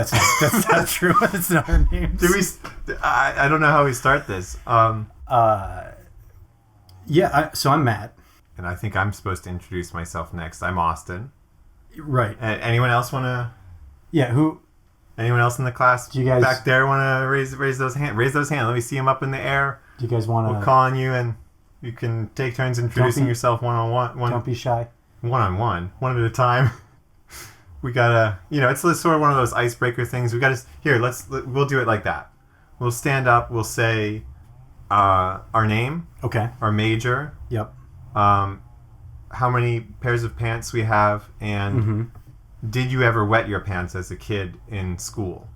That's not true. That's not our names. I don't know how we start this. So I'm Matt. And I think I'm supposed to introduce myself next. I'm Austin. Right. Anyone else want to? Yeah. Who? Anyone else in the class? Do you guys back there want to raise those hands? Raise those hands. Let me see them up in the air. Do you guys want to? We'll call on you, and you can take turns introducing yourself one on one. Don't be shy. One at a time. We gotta, it's sort of one of those icebreaker things. We'll do it like that. We'll stand up. We'll say our name. Okay. Our major. Yep. How many pairs of pants we have, and did you ever wet your pants as a kid in school?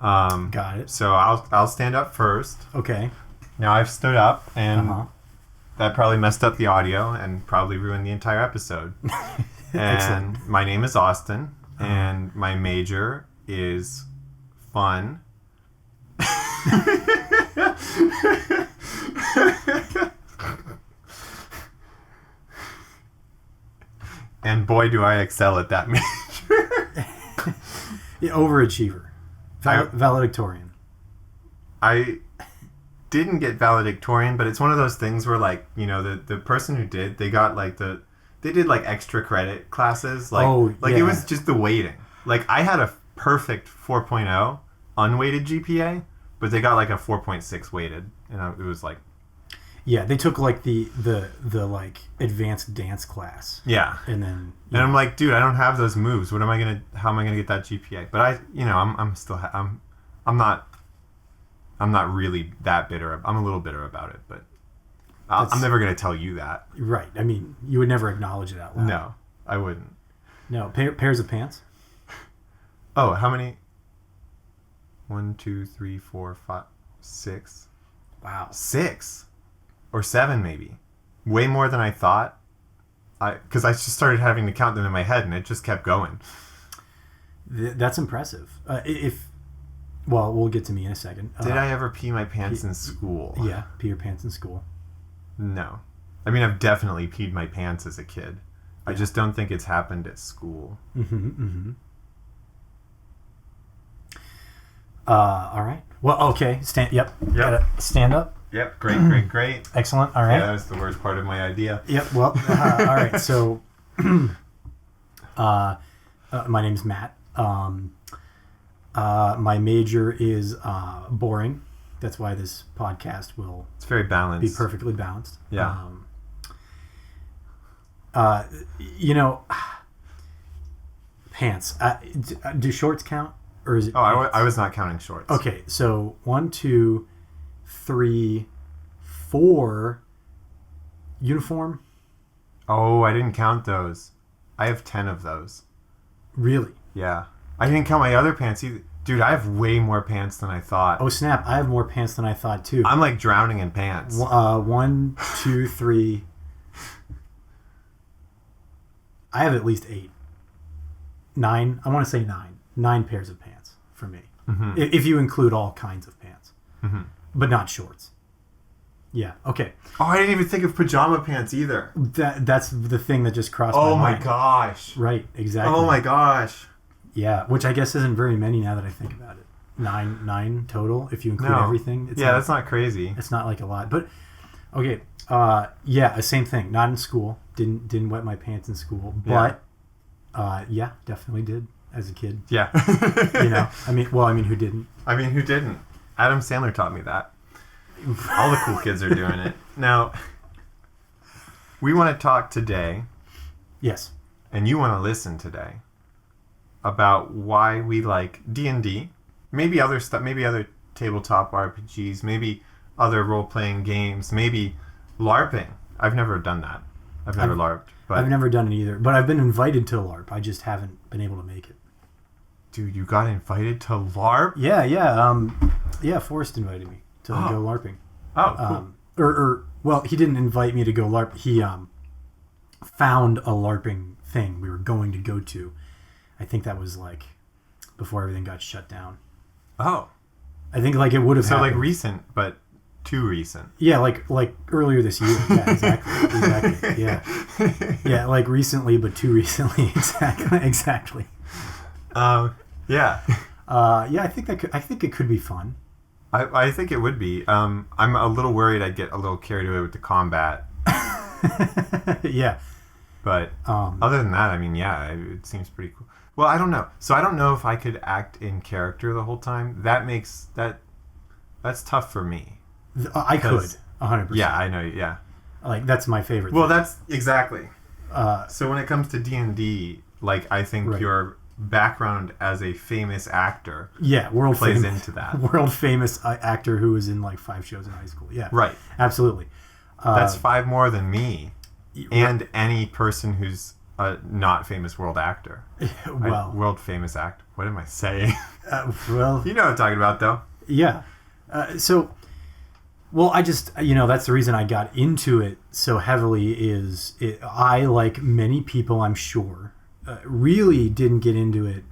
Got it. So I'll stand up first. Okay. Now I've stood up, and that probably messed up the audio and probably ruined the entire episode. And my name is Austin, and my major is fun. And boy, do I excel at that major. Overachiever. Valedictorian. I didn't get valedictorian, but it's one of those things where, the person who did, they got, they did, extra credit classes. It was just the weighting. I had a perfect 4.0 unweighted GPA, but they got, a 4.6 weighted. And it was, Yeah, they took the advanced dance class. Yeah. And then I'm like, dude, I don't have those moves. How am I gonna get that GPA? But I'm not really that bitter. I'm a little bitter about it, but I'm never gonna tell you that. Right. I mean, you would never acknowledge it out loud. No, I wouldn't. No, pairs of pants. Oh, how many? 1, 2, 3, 4, 5, 6. Wow. 6. Or 7, maybe. Way more than I thought. Because I just started having to count them in my head, and it just kept going. That's impressive. We'll get to me in a second. Did I ever pee my pants in school? Yeah, pee your pants in school. No. I mean, I've definitely peed my pants as a kid. I just don't think it's happened at school. All right. Well, okay. Yep. Gotta stand up. Yep, great. Excellent, all right. Yeah, that was the worst part of my idea. Yep, well, all right, so my name's Matt. My major is boring. That's why this podcast will It's very balanced. Be perfectly balanced. Yeah. Pants. Do shorts count? Or is it I was not counting shorts. Okay, so 1, 2, 3, 4 uniform. Oh, I didn't count those. I have 10 of those. Really? Yeah. I didn't count my other pants either. Dude, I have way more pants than I thought. Oh, snap. I have more pants than I thought, too. I'm drowning in pants. 1, 2, 3. I have at least 8. 9. I want to say 9. 9 pairs of pants for me. If you include all kinds of pants. But not shorts. Yeah, okay. Oh, I didn't even think of pajama pants either. That's the thing that just crossed my mind. Oh my gosh. Right, exactly. Oh my gosh. Yeah, which I guess isn't very many now that I think about it. 9 total, if you include everything. That's not crazy. It's not a lot. But, okay, same thing. Not in school. Didn't wet my pants in school. But, definitely did as a kid. Yeah. I mean, who didn't? Who didn't? Adam Sandler taught me that. All the cool kids are doing it. Now, we want to talk today. Yes. And you want to listen today about why we like D&D, maybe other stuff, maybe other tabletop RPGs, maybe other role-playing games, maybe LARPing. I've never done that. I've never LARPed. But I've never done it either. But I've been invited to LARP. I just haven't been able to make it. Dude, you got invited to LARP? Yeah. Forrest invited me to go LARPing. Oh, cool. Well, he didn't invite me to go LARP. He found a LARPing thing we were going to go to. I think that was before everything got shut down. Oh. I think it would have happened. Recent, but too recent. Yeah, like earlier this year. Yeah, exactly. Yeah, recently, but too recently. Exactly. Yeah. Yeah, I think it could be fun. I think it would be. I'm a little worried I'd get a little carried away with the combat. Yeah. But other than that, I mean, yeah, it seems pretty cool. Well, I don't know. So I don't know if I could act in character the whole time. That's tough for me. I could, 100%. Yeah, I know. Yeah. Like, that's my favorite Well, thing. that's exactly. So when it comes to D&D, like, I think your background as a famous actor plays into that. World famous actor who was in like 5 shows in high school. Yeah. Right. Absolutely. That's 5 more than me and any person who's a not famous world actor. Well, world famous actor. What am I saying? Well, you know what I'm talking about, though. Yeah. I just, that's the reason I got into it so heavily I, like many people, I'm sure, really didn't get into it.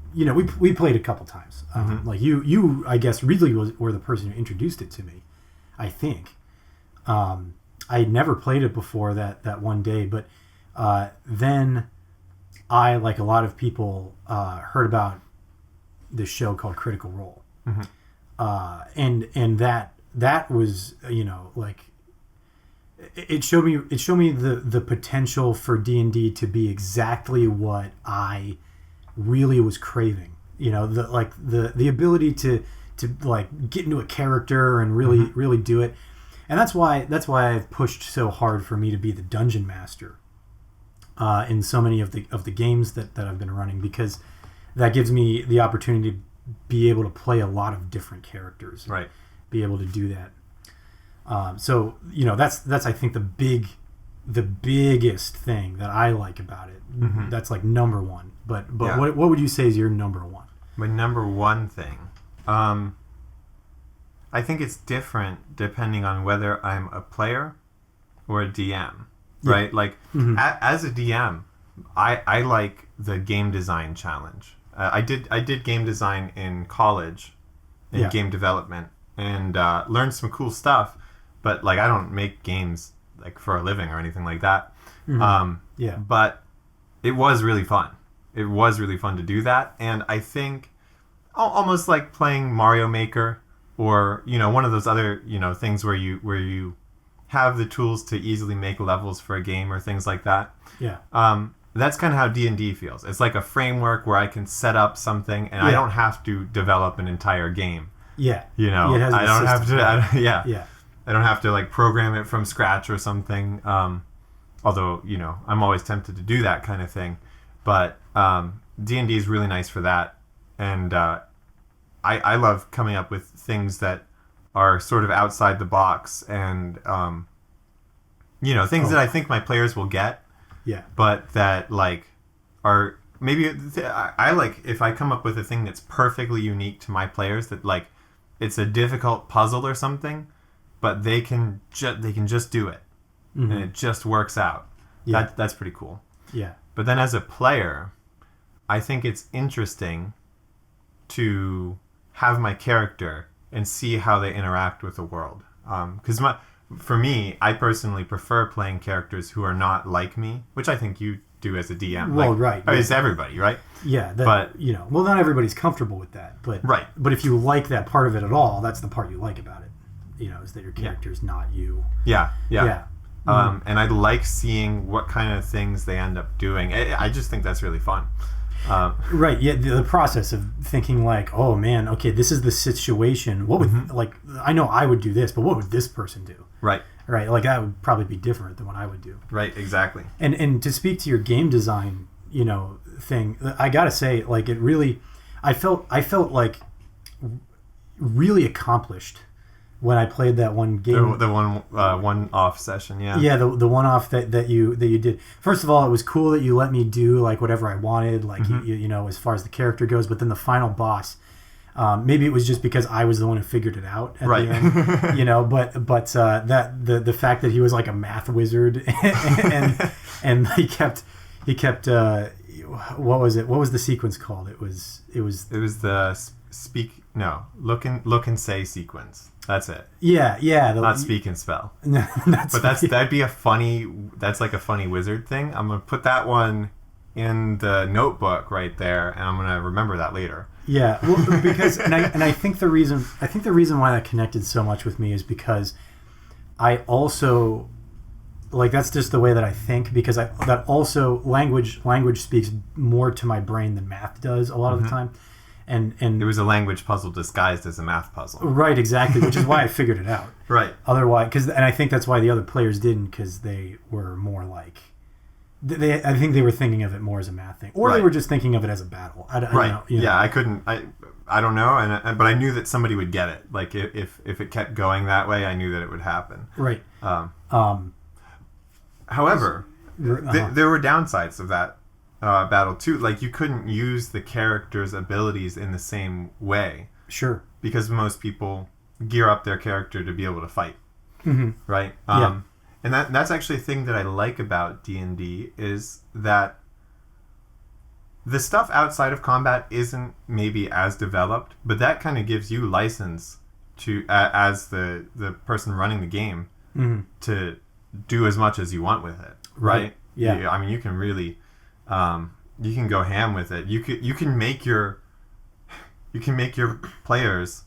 We played a couple times. Like you, I guess, really were the person who introduced it to me, I think. I had never played it before that one day, but then I, like a lot of people, heard about this show called Critical Role. And that was, like, it showed me the potential for D&D to be exactly what I really was craving. The ability to like get into a character and really do it. And that's why I've pushed so hard for me to be the dungeon master in so many of the games that I've been running, because that gives me the opportunity to be able to play a lot of different characters. Right. Be able to do that. That's I think the biggest thing that I like about it. That's like number one. But yeah. What would you say is your number one? My number one thing. I think it's different depending on whether I'm a player or a DM, right? Like, as a DM, I like the game design challenge. I did game design in college, in game development, and learned some cool stuff. But like, I don't make games like for a living or anything like that. But it was really fun. It was really fun to do that, and I think almost like playing Mario Maker. Or, one of those other, things where you have the tools to easily make levels for a game or things like that. Yeah. That's kind of how D&D feels. It's like a framework where I can set up something and I don't have to develop an entire game. Yeah. I don't have to. I don't have to like program it from scratch or something. Although, I'm always tempted to do that kind of thing. But D&D is really nice for that. And I love coming up with things that are sort of outside the box and, things that I think my players will get. Yeah. But that, like, are maybe... I like if I come up with a thing that's perfectly unique to my players, that, like, it's a difficult puzzle or something, but they can just do it. And it just works out. Yeah. That's pretty cool. Yeah. But then as a player, I think it's interesting to have my character and see how they interact with the world. Because for me, I personally prefer playing characters who are not like me, which I think you do as a DM. Well, right. I mean, it's everybody, right? Yeah. Well, not everybody's comfortable with that. But right. But if you like that part of it at all, that's the part you like about it. Is that your character's not you. Yeah. And I like seeing what kind of things they end up doing. I just think that's really fun. Right. Yeah. The process of thinking like, oh man, okay, this is the situation. What would like? I know I would do this, but what would this person do? Right. Right. Like that would probably be different than what I would do. Right. Exactly. And to speak to your game design, thing, I gotta say, like, it really, I felt like really accomplished when I played that one game. The one-off session, yeah. Yeah, the one-off that you did. First of all, it was cool that you let me do like whatever I wanted, like as far as the character goes. But then the final boss, maybe it was just because I was the one who figured it out at the end, But that the fact that he was like a math wizard and he kept what was it? What was the sequence called? It was the look and say sequence. That's it. Yeah. Not speak and spell. That's like a funny wizard thing. I'm gonna put that one in the notebook right there, and I'm gonna remember that later. Yeah, well, because I think the reason why that connected so much with me is because I also like that's just the way that I think, because that also language speaks more to my brain than math does a lot of the time. And it was a language puzzle disguised as a math puzzle. Right, exactly, which is why I figured it out. Right. Otherwise, and I think that's why the other players didn't, because they were more like, I think they were thinking of it more as a math thing, or they were just thinking of it as a battle. I don't know, Yeah, I couldn't. I don't know, but I knew that somebody would get it. Like if it kept going that way, I knew that it would happen. Right. However, there were downsides of that battle too. Like you couldn't use the character's abilities in the same way. Sure. Because most people gear up their character to be able to fight. Mm-hmm. Right. Yeah. And that's actually a thing that I like about D&D is that the stuff outside of combat isn't maybe as developed, but that kind of gives you license to, as the person running the game, to do as much as you want with it. Right? Yeah. I mean, you can really, you can go ham with it. You can make your players.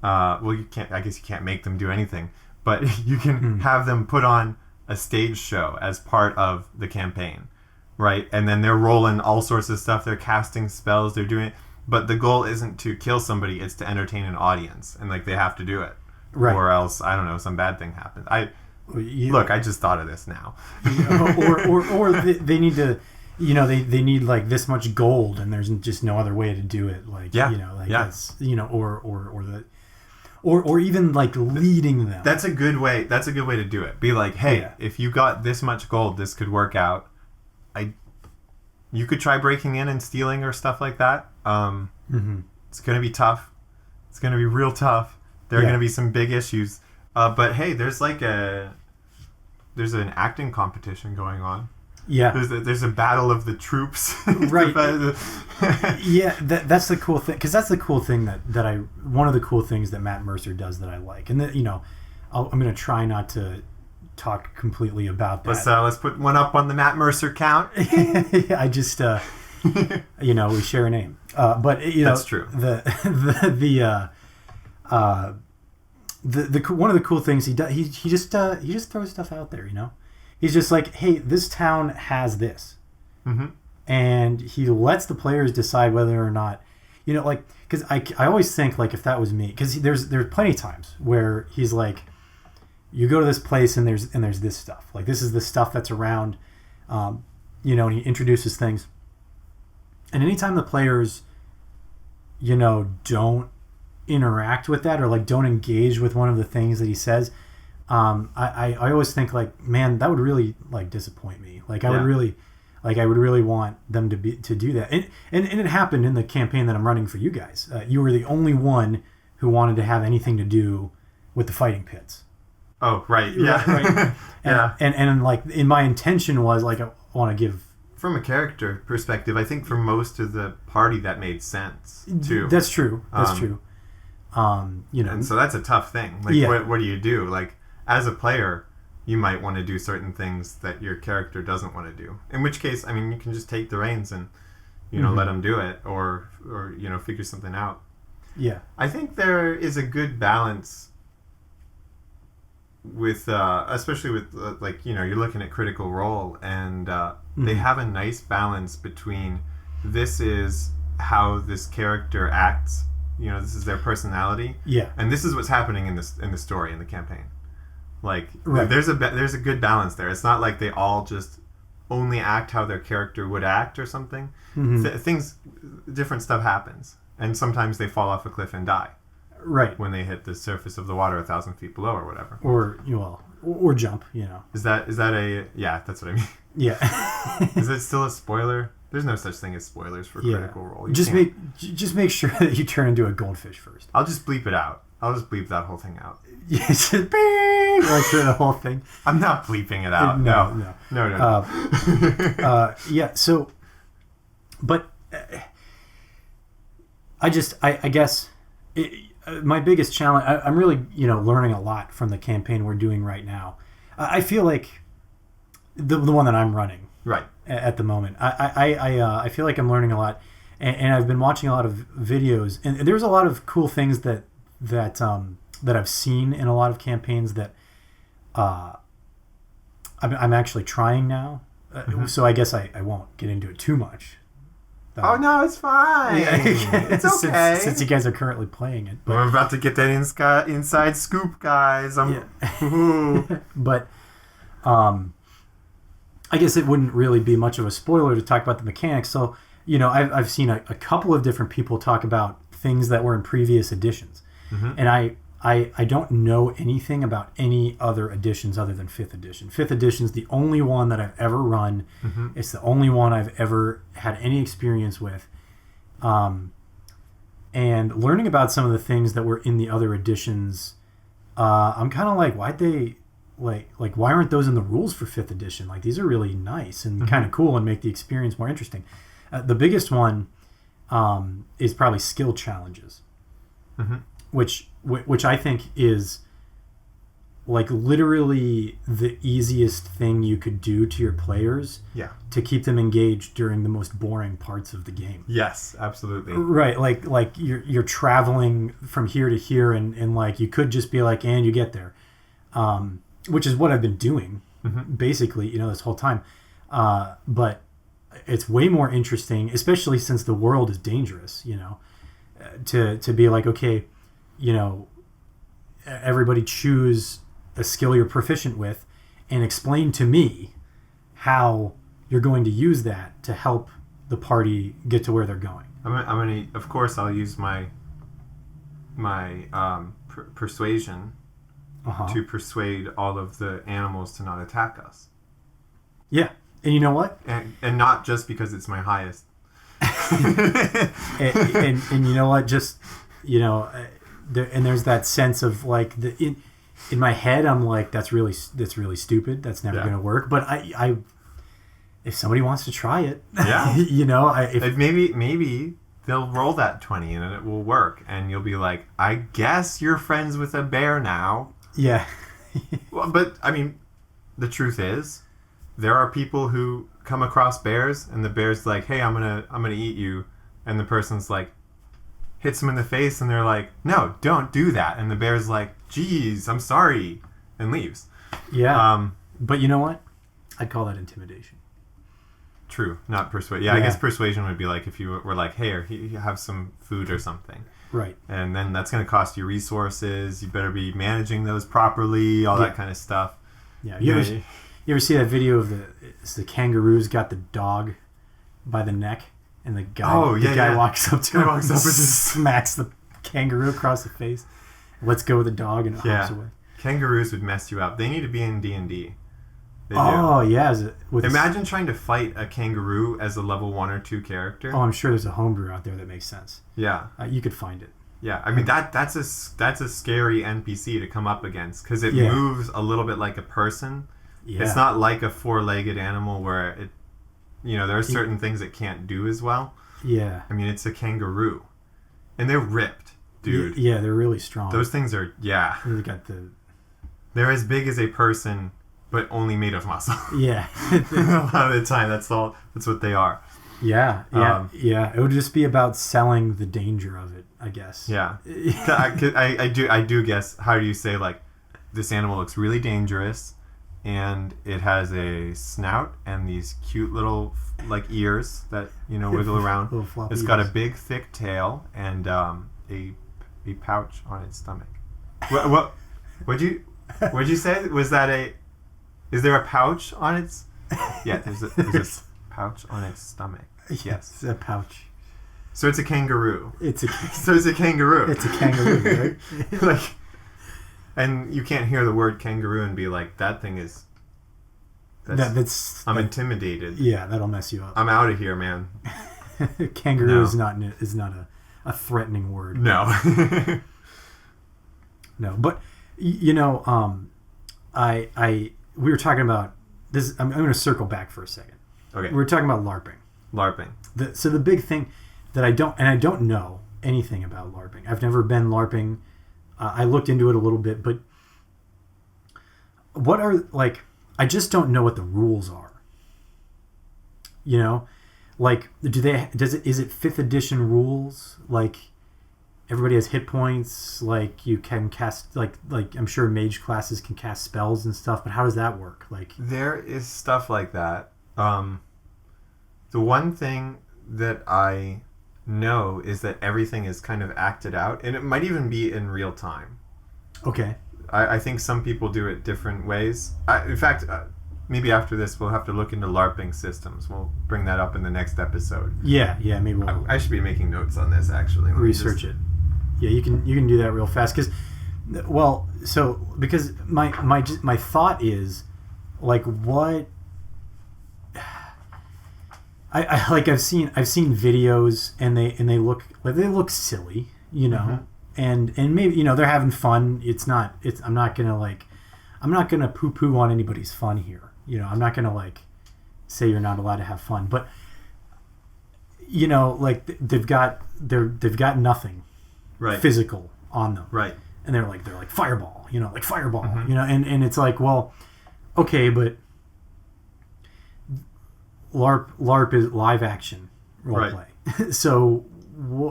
Well, you can't. I guess you can't make them do anything. But you can have them put on a stage show as part of the campaign, right? And then they're rolling all sorts of stuff. They're casting spells. They're doing it. But the goal isn't to kill somebody. It's to entertain an audience. And, like, they have to do it. Right. Or else, I don't know, some bad thing happens. Look, I just thought of this now. or they need to, they need, like, this much gold, and there's just no other way to do it. Like, that's, or even like leading them. That's a good way to do it. Be like, hey, if you got this much gold, this could work out. You could try breaking in and stealing or stuff like that. It's gonna be tough. It's gonna be real tough. There are gonna be some big issues. But hey, there's an acting competition going on. Yeah, there's a battle of the troops. Right. Yeah, that's the cool thing, because that's the cool thing that one of the cool things that Matt Mercer does that I like, and that I'm going to try not to talk completely about that. Let's put one up on the Matt Mercer count. I just we share a name, but that's true. The one of the cool things he does, he just throws stuff out there, He's just like, hey, this town has this. Mm-hmm. And he lets the players decide whether or not, because I always think, like, if that was me, because there's plenty of times where he's like, you go to this place and there's this stuff. Like, this is the stuff that's around, and he introduces things. And anytime the players, don't interact with that, or, like, don't engage with one of the things that he says, I always think, like, man, that would really, like, disappoint me. Like, I would really want them to do that. And it happened in the campaign that I'm running for you guys. You were the only one who wanted to have anything to do with the fighting pits. Oh, right. Yeah. Right. And like, my intention was, like, I want to give, from a character perspective, I think for most of the party that made sense too. That's true. And so that's a tough thing. Like, what do you do? Like, as a player, you might want to do certain things that your character doesn't want to do. In which case, I mean, you can just take the reins and, let them do it, or figure something out. Yeah. I think there is a good balance with, especially with, you're looking at Critical Role, and they have a nice balance between, this is how this character acts, this is their personality. Yeah. And this is what's happening in the story, in the campaign. Like, right. There's a good balance there. It's not like they all just only act how their character would act or something. Mm-hmm. Different stuff happens, and sometimes they fall off a cliff and die. Right. When they hit the surface of the water 1,000 feet below or whatever. Or jump. Is that a that's what I mean. Yeah. Is it still a spoiler? There's no such thing as spoilers for Critical Role. Just make sure that you turn into a goldfish first. I'll just bleep it out. I'll just bleep that whole thing out. Yes, like the whole thing. I'm not bleeping it out. No. Yeah. So, but I guess my biggest challenge. I'm really learning a lot from the campaign we're doing right now. I feel like the one that I'm running. Right. at the moment. I feel like I'm learning a lot, and I've been watching a lot of videos, and there's a lot of cool things that I've seen in a lot of campaigns that I'm actually trying now. So I guess I won't get into it too much. Oh no, it's fine. It's okay. Since you guys are currently playing it, we're about to get that inside scoop, guys. But I guess it wouldn't really be much of a spoiler to talk about the mechanics. So I've seen a couple of different people talk about things that were in previous editions, and I don't know anything about any other editions other than 5th edition. 5th edition is the only one that I've ever run. It's the only one I've ever had any experience with. And learning about some of the things that were in the other editions, I'm kind of like, why'd they why aren't those in the rules for 5th edition? Like, these are really nice and kind of cool and make the experience more interesting. The biggest one is probably skill challenges, which I think is like literally the easiest thing you could do to your players to keep them engaged during the most boring parts of the game. Yes, absolutely. Right, like you're traveling from here to here, and like you could just be like, and you get there, which is what I've been doing basically, this whole time. But it's way more interesting, especially since the world is dangerous, to be like, okay, everybody choose a skill you're proficient with and explain to me how you're going to use that to help the party get to where they're going. I'm gonna of course I'll use my persuasion to persuade all of the animals to not attack us. Yeah, and you know what? And not just because it's my highest. and you know what? Just there's that sense of like in my head, I'm like, that's really stupid. That's never going to work. But I if somebody wants to try it, maybe they'll roll that 20 and it will work, and you'll be like, I guess you're friends with a bear now. Yeah. Well, but I mean, the truth is, there are people who come across bears, and the bear's like, hey, I'm gonna eat you, and the person's like, hits them in the face, and they're like, no, don't do that, and the bear's like, geez, I'm sorry, and leaves. Yeah. But you know what? I'd call that intimidation. True, not persuasion. Yeah, I guess persuasion would be like if you were like, hey, you have some food or something. Right. And then that's going to cost you resources. You better be managing those properly, all that kind of stuff. Yeah. You ever see that video of the kangaroos got the dog by the neck, and the guy walks up to him and just smacks the kangaroo across the face, lets go of the dog, and it hops away. Kangaroos would mess you up. They need to be in D&D. Imagine trying to fight a kangaroo as a level 1 or 2 character. Oh, I'm sure there's a homebrew out there that makes sense. Yeah. You could find it. Yeah, I mean, that's a scary NPC to come up against, because it moves a little bit like a person. Yeah. It's not like a 4-legged animal where it, there are certain things it can't do as well. Yeah. I mean, it's a kangaroo. And they're ripped, dude. Yeah, they're really strong. Those things are, they're as big as a person, but only made of muscle. Yeah. A lot of the time, that's what they are. Yeah. It would just be about selling the danger of it, I guess. Yeah. I do guess, how do you say, like, this animal looks really dangerous, and it has a snout and these cute little, like, ears that, wiggle around. Little floppy It's got a big, thick tail and a pouch on its stomach. What'd you say? Was that is there a pouch on its... Yeah, there's a pouch on its stomach. Yes. It's a pouch. So it's a kangaroo. It's a kangaroo. It's a kangaroo, right? Like, and you can't hear the word kangaroo and be like, that thing is... I'm intimidated. Yeah, that'll mess you up. I'm out of here, man. Kangaroo is not a threatening word. No. No, but we were talking about this. I'm going to circle back for a second. Okay. We were talking about LARPing. So the big thing that I don't know anything about LARPing. I've never been LARPing. I looked into it a little bit, but I just don't know what the rules are. You know, like is it 5th edition rules? Like everybody has hit points. Like you can cast like I'm sure mage classes can cast spells and stuff. But how does that work? Like there is stuff like that. The one thing that I know is that everything is kind of acted out, and it might even be in real time. Okay. I think some people do it different ways. In fact, maybe after this we'll have to look into LARPing systems. We'll bring that up in the next episode. Yeah, maybe we'll... I should be making notes on this, actually. Research it. Yeah, you can do that real fast. Because my thought is, like, what... I've seen videos and they look silly, you know, and maybe, you know, they're having fun. I'm not gonna poo-poo on anybody's fun here, you know. I'm not gonna like say you're not allowed to have fun, but you know, like they've got nothing physical on them, right? And they're like fireball, you know, you know, and it's like, well, okay, but LARP is live action roleplay, right. So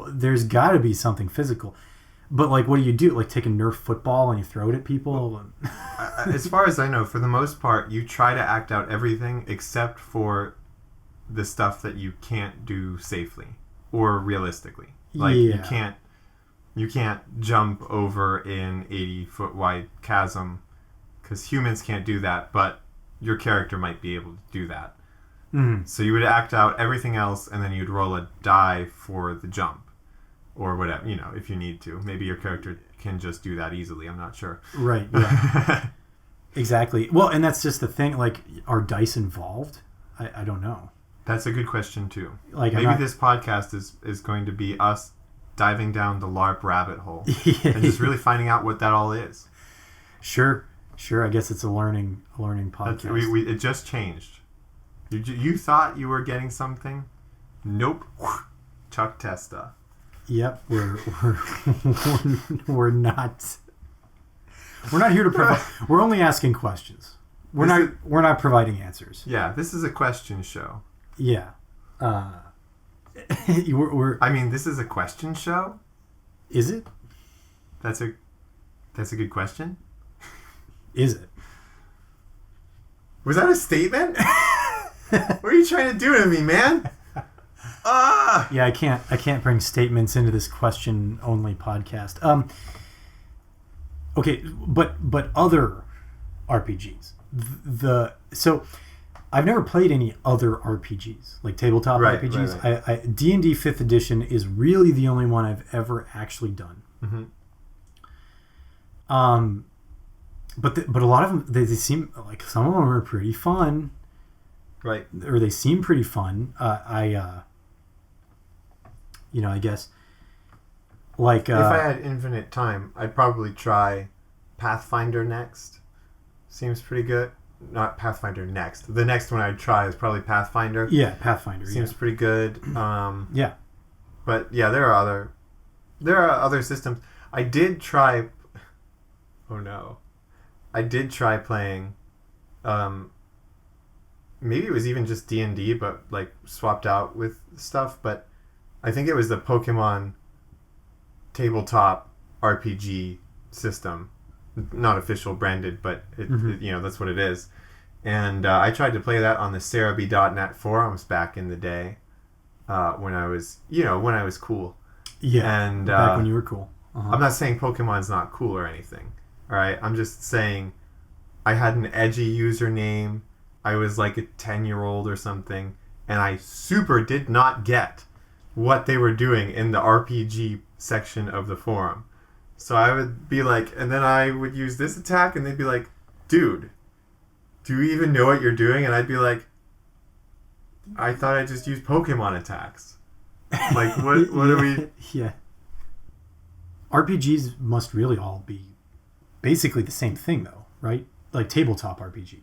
there's got to be something physical. But like, what do you do? Like, take a Nerf football and you throw it at people? As far as I know, for the most part, you try to act out everything except for the stuff that you can't do safely or realistically. Like you can't jump over an 80-foot wide chasm because humans can't do that, but your character might be able to do that. So you would act out everything else, and then you'd roll a die for the jump, or whatever, you know, if you need to. Maybe your character can just do that easily. I'm not sure. Right. Yeah. Exactly. Well, and that's just the thing. Like, are dice involved? I don't know. That's a good question too. Like, maybe this podcast is going to be us diving down the LARP rabbit hole and just really finding out what that all is. Sure. I guess it's a learning podcast. It just changed. You thought you were getting something? Nope. Chuck Testa. Yep, we're not. We're not here to provide. We're only asking questions. We're not providing answers. Yeah, this is a question show. Yeah. I mean, this is a question show. Is it? That's a good question. Is it? Was that a statement? What are you trying to do to me, man? Yeah, I can't bring statements into this question only podcast. Okay, but other RPGs. So I've never played any other RPGs, like tabletop RPGs. Right. D&D 5th edition is really the only one I've ever actually done. But a lot of them, they seem like some of them are pretty fun. Right. Or they seem pretty fun. I guess, like... if I had infinite time, I'd probably try Pathfinder next. Seems pretty good. Not Pathfinder next. The next one I'd try is probably Pathfinder. Yeah, Pathfinder. Seems pretty good. Yeah. But yeah, there are other systems. I did try... Oh no. I did try playing... maybe it was even just D&D, but like swapped out with stuff. But I think it was the Pokemon tabletop RPG system, not official branded, but it, that's what it is. And I tried to play that on the Cerebi.net forums back in the day, when I was cool. Yeah, and back when you were cool. I'm not saying Pokemon's not cool or anything. All right, I'm just saying I had an edgy username. I was like a 10-year-old or something, and I super did not get what they were doing in the RPG section of the forum. So I would be like, and then I would use this attack, and they'd be like, dude, do you even know what you're doing? And I'd be like, I thought I just used Pokemon attacks. Like, what are we... Yeah. RPGs must really all be basically the same thing, though, right? Like tabletop RPGs.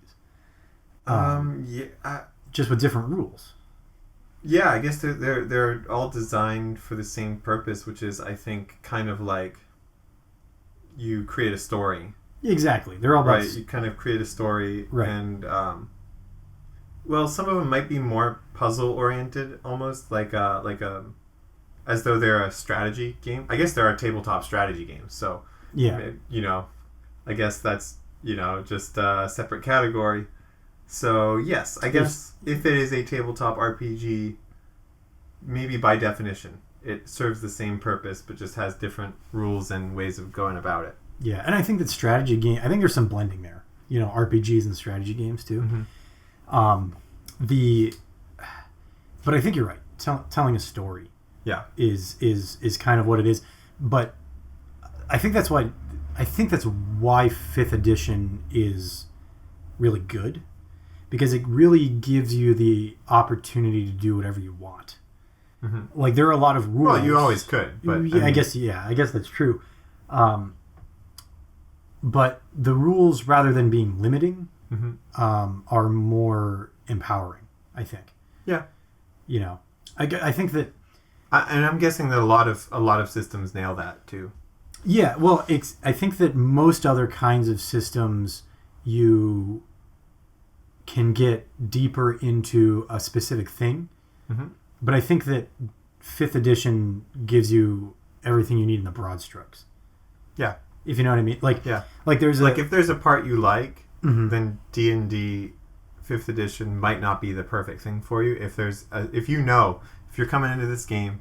Just with different rules. Yeah, I guess they're all designed for the same purpose, which is, I think, kind of like you create a story. Exactly, they're all right. You kind of create a story, right. And well, some of them might be more puzzle oriented, almost like as though they're a strategy game. I guess there are tabletop strategy games, so yeah, I guess that's just a separate category. So yes, I guess if it is a tabletop RPG, maybe by definition it serves the same purpose, but just has different rules and ways of going about it. Yeah, and I think that strategy game. I think there's some blending there. RPGs and strategy games too. Mm-hmm. But I think you're right. Telling a story, yeah, is kind of what it is. But I think that's why 5th edition is really good, because it really gives you the opportunity to do whatever you want. Mm-hmm. Like, there are a lot of rules. Well, you always could, but yeah, I guess that's true. But the rules, rather than being limiting, are more empowering, I think. Yeah. I think that... and I'm guessing that a lot of systems nail that, too. Yeah, well, I think that most other kinds of systems, you can get deeper into a specific thing. Mm-hmm. But I think that 5th edition gives you everything you need in the broad strokes. Yeah. If you know what I mean. Like there's if there's a part you like, then D&D 5th edition might not be the perfect thing for you. If you're coming into this game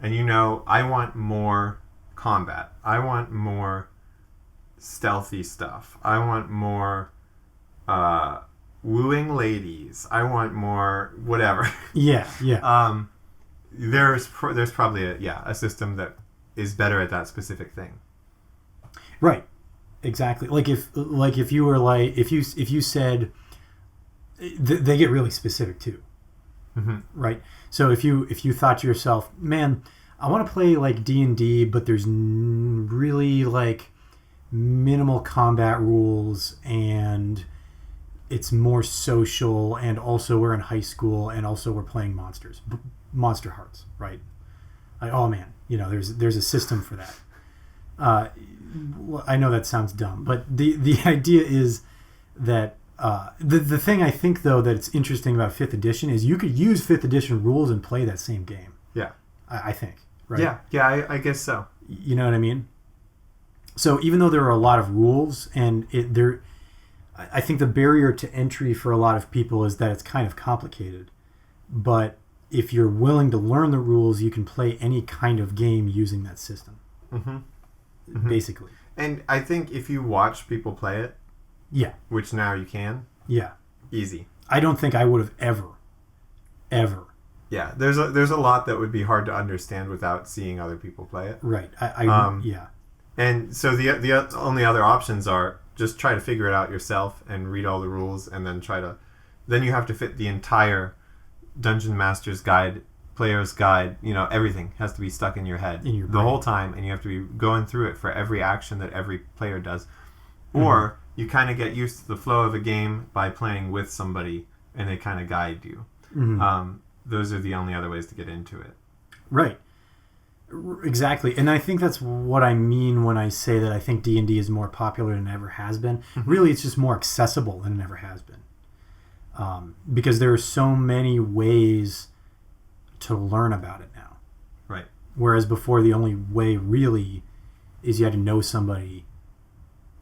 and I want more combat, I want more stealthy stuff, I want more wooing ladies, I want more whatever. Yeah. There's probably a system that is better at that specific thing. Right. Exactly. Like if you were if you said, they get really specific too. Mm-hmm. Right. So if you thought to yourself, man, I want to play like D&D, but there's really like minimal combat rules, and it's more social, and also we're in high school, and also we're playing Monster Hearts, right? Oh man, there's a system for that. I know that sounds dumb, but the idea is that the thing I think, though, that's interesting about 5th edition is you could use 5th edition rules and play that same game. Yeah. I think, right? Yeah, I guess so. You know what I mean? So even though there are a lot of rules, and I think the barrier to entry for a lot of people is that it's kind of complicated. But if you're willing to learn the rules, you can play any kind of game using that system. Mm-hmm. Mm-hmm. Basically. And I think if you watch people play it, yeah, which now you can, yeah, easy. I don't think I would have ever. Yeah, there's a lot that would be hard to understand without seeing other people play it. Right. Yeah. And so the only other options are just try to figure it out yourself and read all the rules, and then you have to fit the entire Dungeon Master's Guide, Player's Guide, everything has to be stuck in your head the whole time, and you have to be going through it for every action that every player does. Mm-hmm. Or you kind of get used to the flow of a game by playing with somebody, and they kind of guide you. Mm-hmm. Those are the only other ways to get into it. Right. Exactly. And I think that's what I mean when I say that I think D&D is more popular than it ever has been. Mm-hmm. Really, it's just more accessible than it ever has been. Because there are so many ways to learn about it now. Right. Whereas before, the only way really is you had to know somebody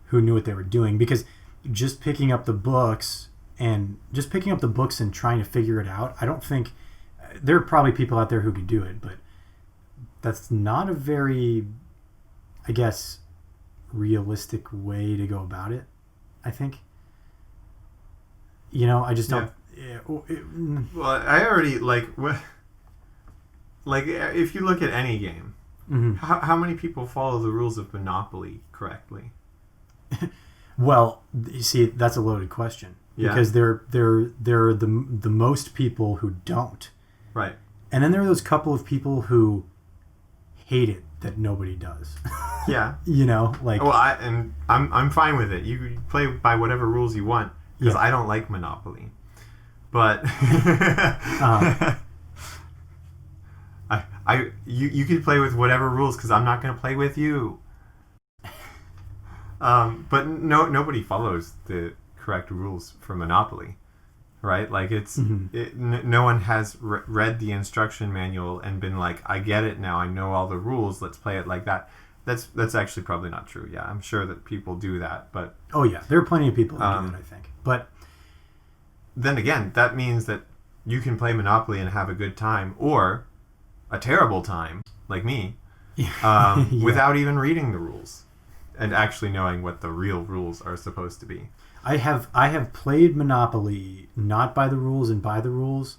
who knew what they were doing. Because just picking up the books and trying to figure it out, I don't think... There are probably people out there who could do it, but that's not a very, I guess, realistic way to go about it, I think. I just don't... Yeah. Well, I already, if you look at any game, mm-hmm. how many people follow the rules of Monopoly correctly? Well, you see, that's a loaded question. Yeah. Because there are the most people who don't. Right. And then there are those couple of people who hate it that nobody does. Yeah. Well, I'm fine with it. You play by whatever rules you want, because I don't like Monopoly. But you could play with whatever rules, because I'm not going to play with you. But nobody follows the correct rules for Monopoly. right? Like no one has read the instruction manual and been like, I get it now, I know all the rules, let's play it like that. That's actually probably not true. Yeah, I'm sure that people do that, but oh yeah, there are plenty of people who do that, I think. But then again, that means that you can play Monopoly and have a good time, or a terrible time, like me, yeah. without even reading the rules and actually knowing what the real rules are supposed to be. I have played Monopoly not by the rules and by the rules,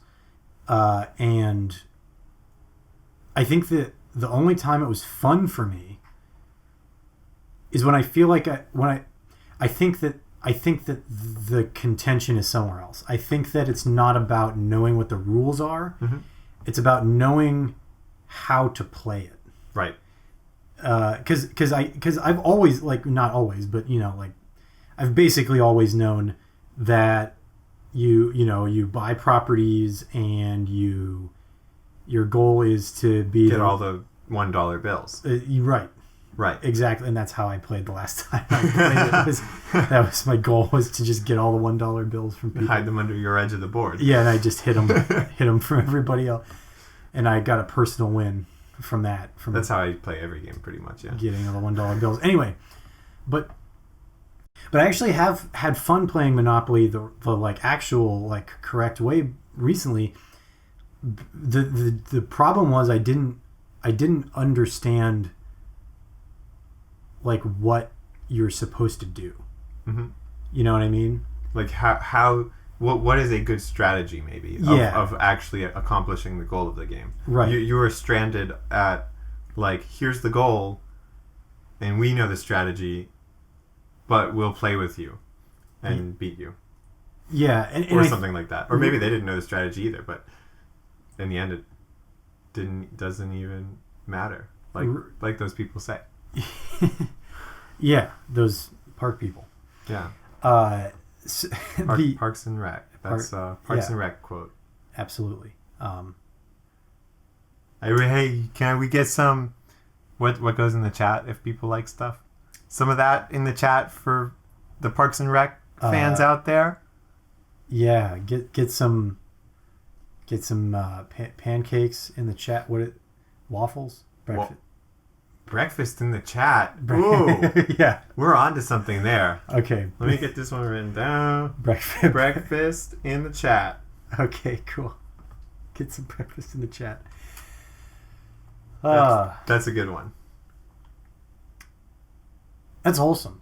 and I think that the only time it was fun for me is when I feel like I think that the contention is somewhere else. I think that it's not about knowing what the rules are. Mm-hmm. It's about knowing how to play it. Right. Because I've always, like, not always, but like I've basically always known that you buy properties and your goal is to get all the $1 bills. Right, exactly, and that's how I played the last time I played it. That was my goal, was to just get all the $1 bills from people. Hide them under your edge of the board. Yeah, and I just hit them from everybody else, and I got a personal win from that. That's how I play every game, pretty much. Yeah, getting all the $1 bills. Anyway, but I actually have had fun playing Monopoly the like actual, like, correct way recently. The problem was I didn't understand, like, what you're supposed to do. Mm-hmm. You know what I mean? Like what is a good strategy, maybe, of actually accomplishing the goal of the game. Right. You were stranded at, like, here's the goal, and we know the strategy, but we'll play with you and beat you. Yeah. Or something like that. Or maybe they didn't know the strategy either, but in the end it doesn't even matter. Like those people say. Yeah, those park people. Yeah. The Parks and Rec. That's Parks and Rec quote. Absolutely. Hey, can we get some? What goes in the chat if people like stuff? Some of that in the chat for the Parks and Rec fans out there. Yeah, get some pancakes in the chat. Waffles? Breakfast. Breakfast in the chat. Ooh. Yeah. We're on to something there. Okay. Let me get this one written down. Breakfast in the chat. Okay, cool. Get some breakfast in the chat. That's a good one. That's wholesome.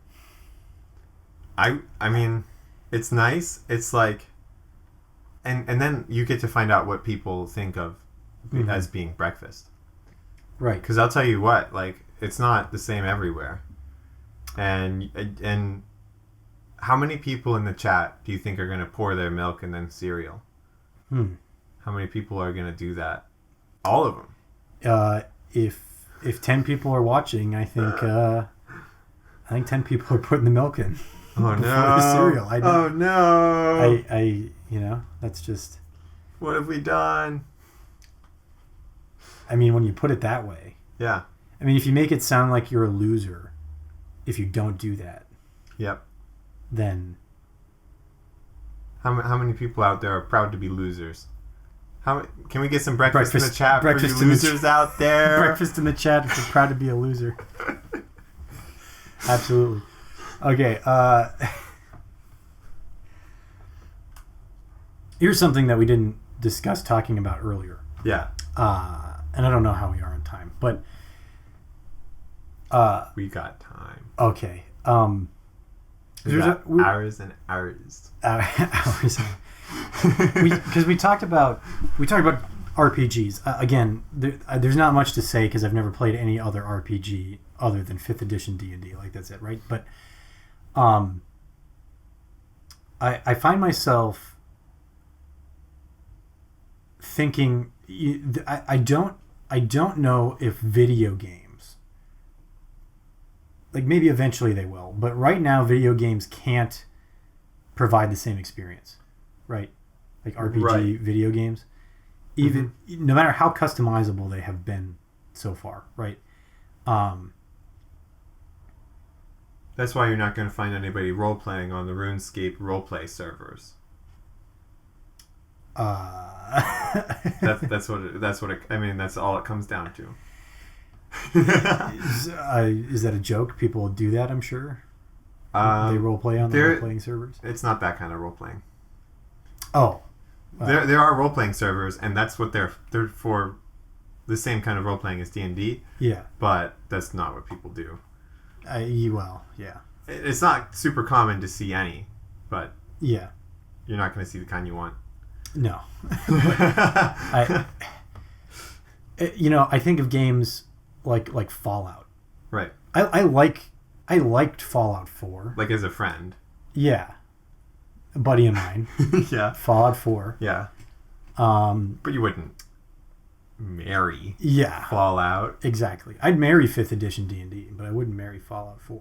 I mean, it's nice. It's like, and then you get to find out what people think of as being breakfast. Right. Because I'll tell you what, like, it's not the same everywhere. And how many people in the chat do you think are going to pour their milk and then cereal? How many people are going to do that? All of them. If 10 people are watching, I think 10 people are putting the milk in. Oh no! The cereal. Oh no! I that's just. What have we done? I mean, when you put it that way. Yeah. I mean, if you make it sound like you're a loser, if you don't do that. Yep. Then. How many people out there are proud to be losers? Can we get some breakfast in the chat for you losers out there? Breakfast in the chat if you're proud to be a loser. Absolutely. Okay. Here's something that we didn't discuss talking about earlier. Yeah. And I don't know how we are on time, but we got time. Okay. Hours and hours. Hours. Because we talked about RPGs. Again, there's not much to say because I've never played any other RPG other than 5th edition D&D. Like, that's it, right? But I find myself thinking, I don't know if video games, like, maybe eventually they will, but right now video games can't provide the same experience, right? Like RPG video games, even no matter how customizable they have been so far, right? That's why you're not going to find anybody role-playing on the RuneScape roleplay servers. That's what it, I mean, that's all it comes down to. Is that a joke? People do that, I'm sure. They role play on the role playing servers. It's not that kind of role playing. Oh, there are role playing servers, and that's what they're for. The same kind of role playing as D&D. Yeah, but that's not what people do. Well, yeah. It's not super common to see any, but yeah, you're not going to see the kind you want. No. I think of games like Fallout. Right. I liked Fallout 4. Like as a friend. Yeah. A buddy of mine. Yeah. Fallout 4. Yeah. But you wouldn't marry Fallout. Exactly. I'd marry 5th edition D&D, but I wouldn't marry Fallout 4.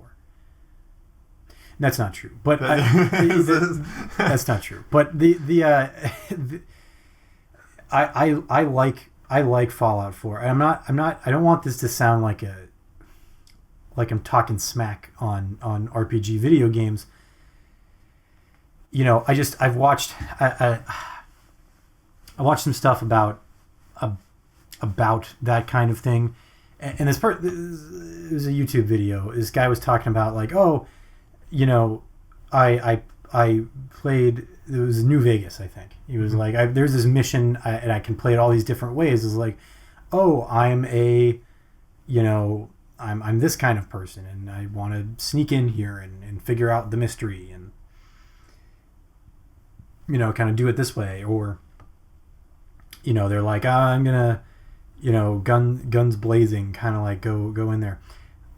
That's not true. But that's not true. But I like Fallout 4. And I don't want this to sound like I'm talking smack on RPG video games. I've watched I watched some stuff about that kind of thing, and it was a YouTube video. This guy was talking about like, I played. It was New Vegas, I think. He was like, there's this mission, and I can play it all these different ways. It's like, I'm I'm this kind of person, and I want to sneak in here and figure out the mystery, and kind of do it this way, or they're like, I'm gonna guns blazing, kind of like go in there.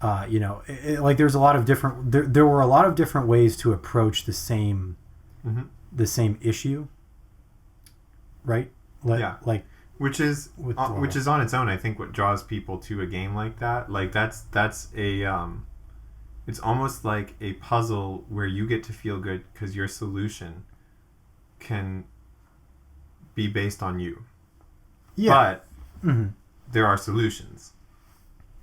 Like there's a lot of different. There were a lot of different ways to approach the same issue, right? Like which is on its own. I think what draws people to a game like that, like that's a it's almost like a puzzle where you get to feel good because your solution can be based on you. Yeah. But there are solutions,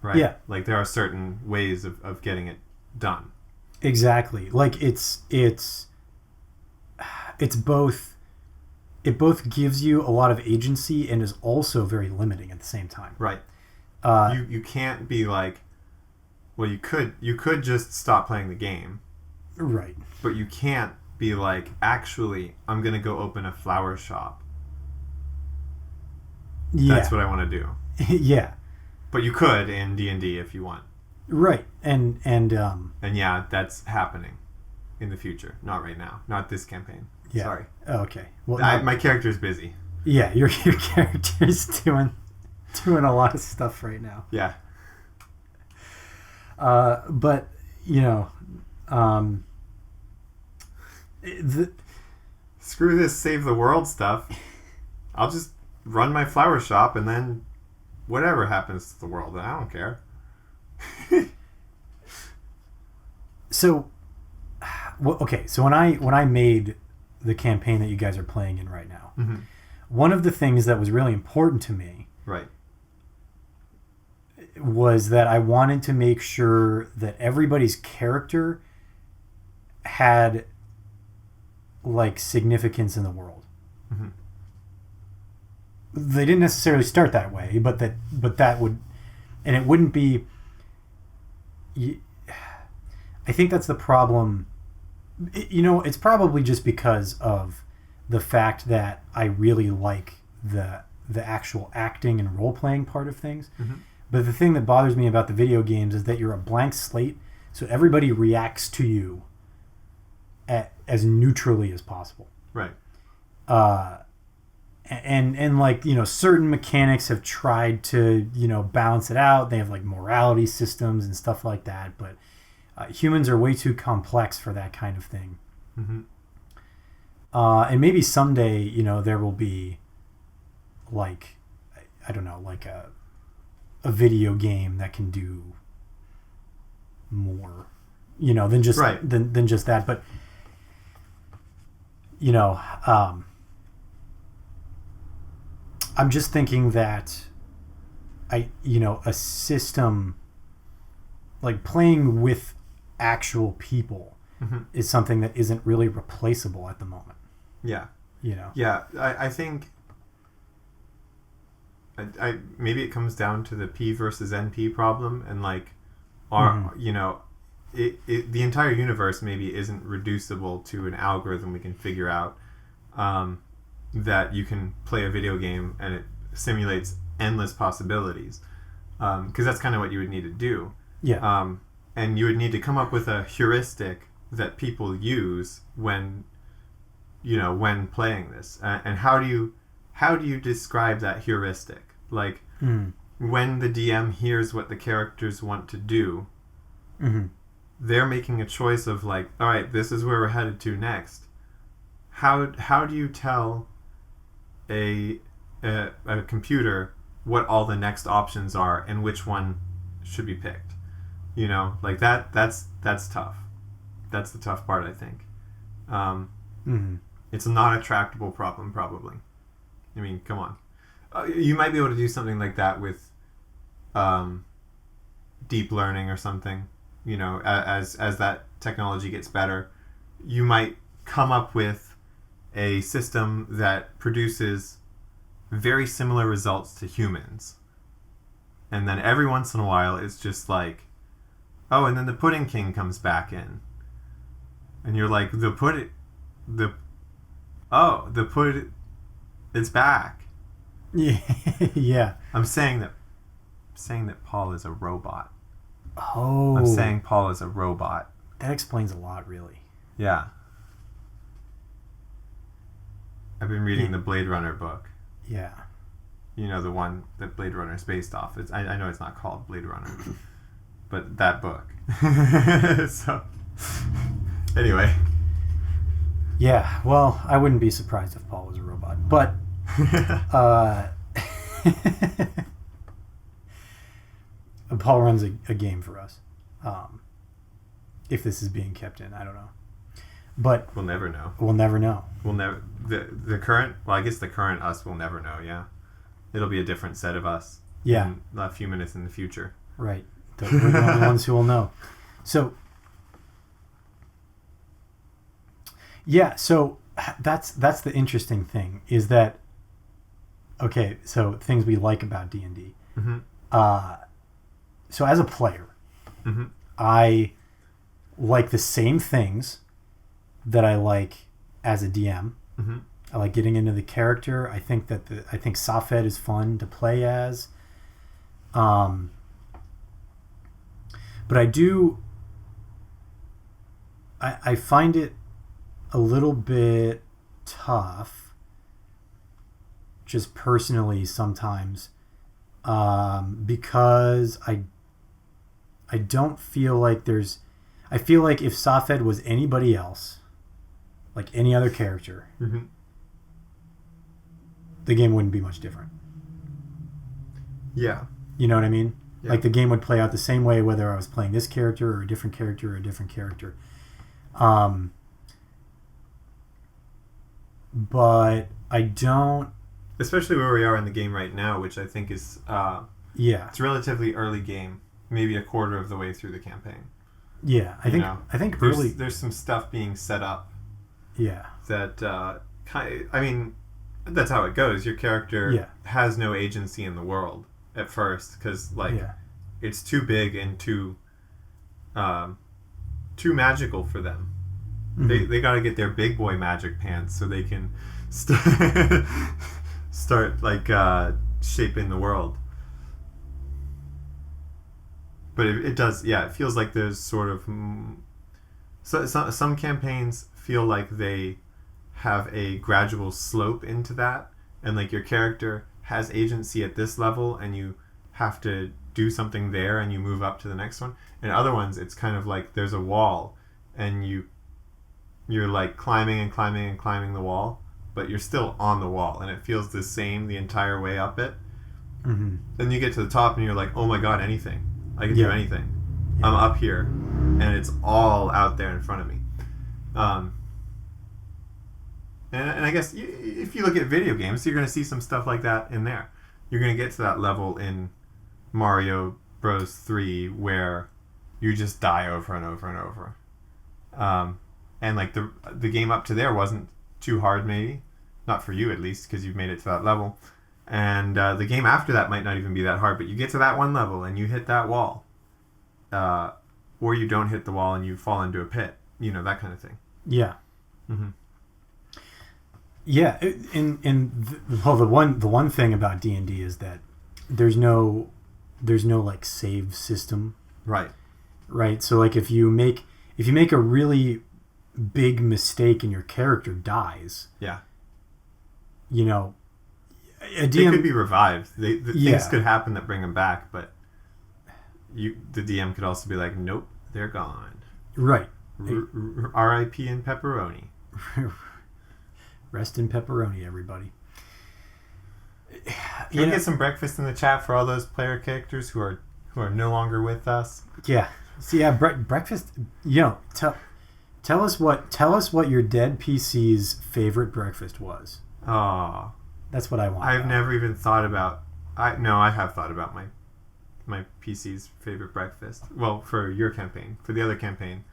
right? Yeah. Like there are certain ways of getting it done. Exactly. Like it's both. It both gives you a lot of agency and is also very limiting at the same time. Right. You can't be like, well, you could just stop playing the game. Right. But you can't be like, actually, I'm gonna go open a flower shop. Yeah. That's what I want to do. Yeah. But you could in D&D if you want. Right. And yeah, that's happening in the future. Not right now. Not this campaign. Yeah. Sorry. Okay. Well, my character's busy. Yeah, your character's doing a lot of stuff right now. Yeah. But screw this save the world stuff. I'll just run my flower shop and then whatever happens to the world, I don't care. So when I made the campaign that you guys are playing in right now, one of the things that was really important to me, right, was that I wanted to make sure that everybody's character had like significance in the world. They didn't necessarily start that way, but that would, and it wouldn't be. I think that's the problem. It's probably just because of the fact that I really like the actual acting and role playing part of things. But the thing that bothers me about the video games is that you're a blank slate, so everybody reacts to you as neutrally as possible. Right. And like, certain mechanics have tried to, balance it out. They have like morality systems and stuff like that, but humans are way too complex for that kind of thing. And maybe someday, there will be like, I don't know, like a video game that can do more, than just than just that. But I'm just thinking that a system like playing with actual people is something that isn't really replaceable at the moment. Yeah. You know. Yeah, I think. I maybe it comes down to the P versus NP problem, and like, you know, the entire universe maybe isn't reducible to an algorithm we can figure out. That you can play a video game and it simulates endless possibilities, because that's kind of what you would need to do. Yeah. And you would need to come up with a heuristic that people use when playing this. And how do you describe that heuristic? Like, when the DM hears what the characters want to do, they're making a choice of like, all right, this is where we're headed to next. How do you tell a computer what all the next options are and which one should be picked? You know, like that's tough. That's the tough part, I think. It's not a tractable problem, probably. I mean, come on. You might be able to do something like that with deep learning or something. You know, as that technology gets better, you might come up with a system that produces very similar results to humans. And then every once in a while, it's just like, oh, and then the Pudding King comes back in. And you're like, it's back. Yeah. Yeah. I'm saying that Paul is a robot. Oh. I'm saying Paul is a robot. That explains a lot, really. Yeah. I've been reading the Blade Runner book. Yeah. You know, the one that Blade Runner is based off. I know it's not called Blade Runner, but that book. So, anyway. Yeah, well, I wouldn't be surprised if Paul was a robot. But, Paul runs a game for us. If this is being kept in, I don't know. But we'll never know. We'll never know. We'll never the current. Well, I guess the current us will never know. Yeah, it'll be a different set of us. Yeah, in a few minutes in the future. Right. We're the only ones who will know. So, yeah. So that's the interesting thing is that. Okay, so things we like about D&D. So as a player, I like the same things that I like as a DM. I like getting into the character. I think Safed is fun to play as. But I find it a little bit tough, just personally sometimes, because I don't feel like I feel like if Safed was anybody else, like any other character, the game wouldn't be much different. Yeah. You know what I mean? Yeah. Like the game would play out the same way whether I was playing this character or a different character or a different character. But I don't... Especially where we are in the game right now, which I think is... it's a relatively early game. Maybe a quarter of the way through the campaign. Yeah, I think there's some stuff being set up. Yeah. That I mean, that's how it goes. Your character has no agency in the world at first because it's too big and too magical for them. They got to get their big boy magic pants so they can start like shaping the world. But it does, it feels like there's sort of... some campaigns feel like they have a gradual slope into that, and like your character has agency at this level, and you have to do something there, and you move up to the next one. And other ones, it's kind of like there's a wall, and you're like climbing and climbing and climbing the wall, but you're still on the wall, and it feels the same the entire way up it. Then you get to the top, and you're like, oh my god, anything. I can do anything. Yeah. I'm up here, and it's all out there in front of me. And I guess if you look at video games, you're going to see some stuff like that in there. You're going to get to that level in Mario Bros. 3 where you just die over and over and over. And like the game up to there wasn't too hard, maybe. not for you at least, because you've made it to that level. And the game after that might not even be that hard, but you get to that one level and you hit that wall. Or you don't hit the wall and you fall into a pit. You know, that kind of thing. Yeah. Mm-hmm. Yeah, the one thing about D&D is that there's no like save system. Right. So like if you make a really big mistake and your character dies. Yeah. You know, they could be revived. Things could happen that bring them back, but the DM could also be like, nope, they're gone. Right. R.I.P. in pepperoni. Rest in pepperoni, everybody. Can we get some breakfast in the chat for all those player characters who are no longer with us? Yeah. So yeah, breakfast. You know, tell us what your dead PC's favorite breakfast was. Oh, that's what I want. I've never even thought about. I have thought about my PC's favorite breakfast. Well, for your campaign, for the other campaign,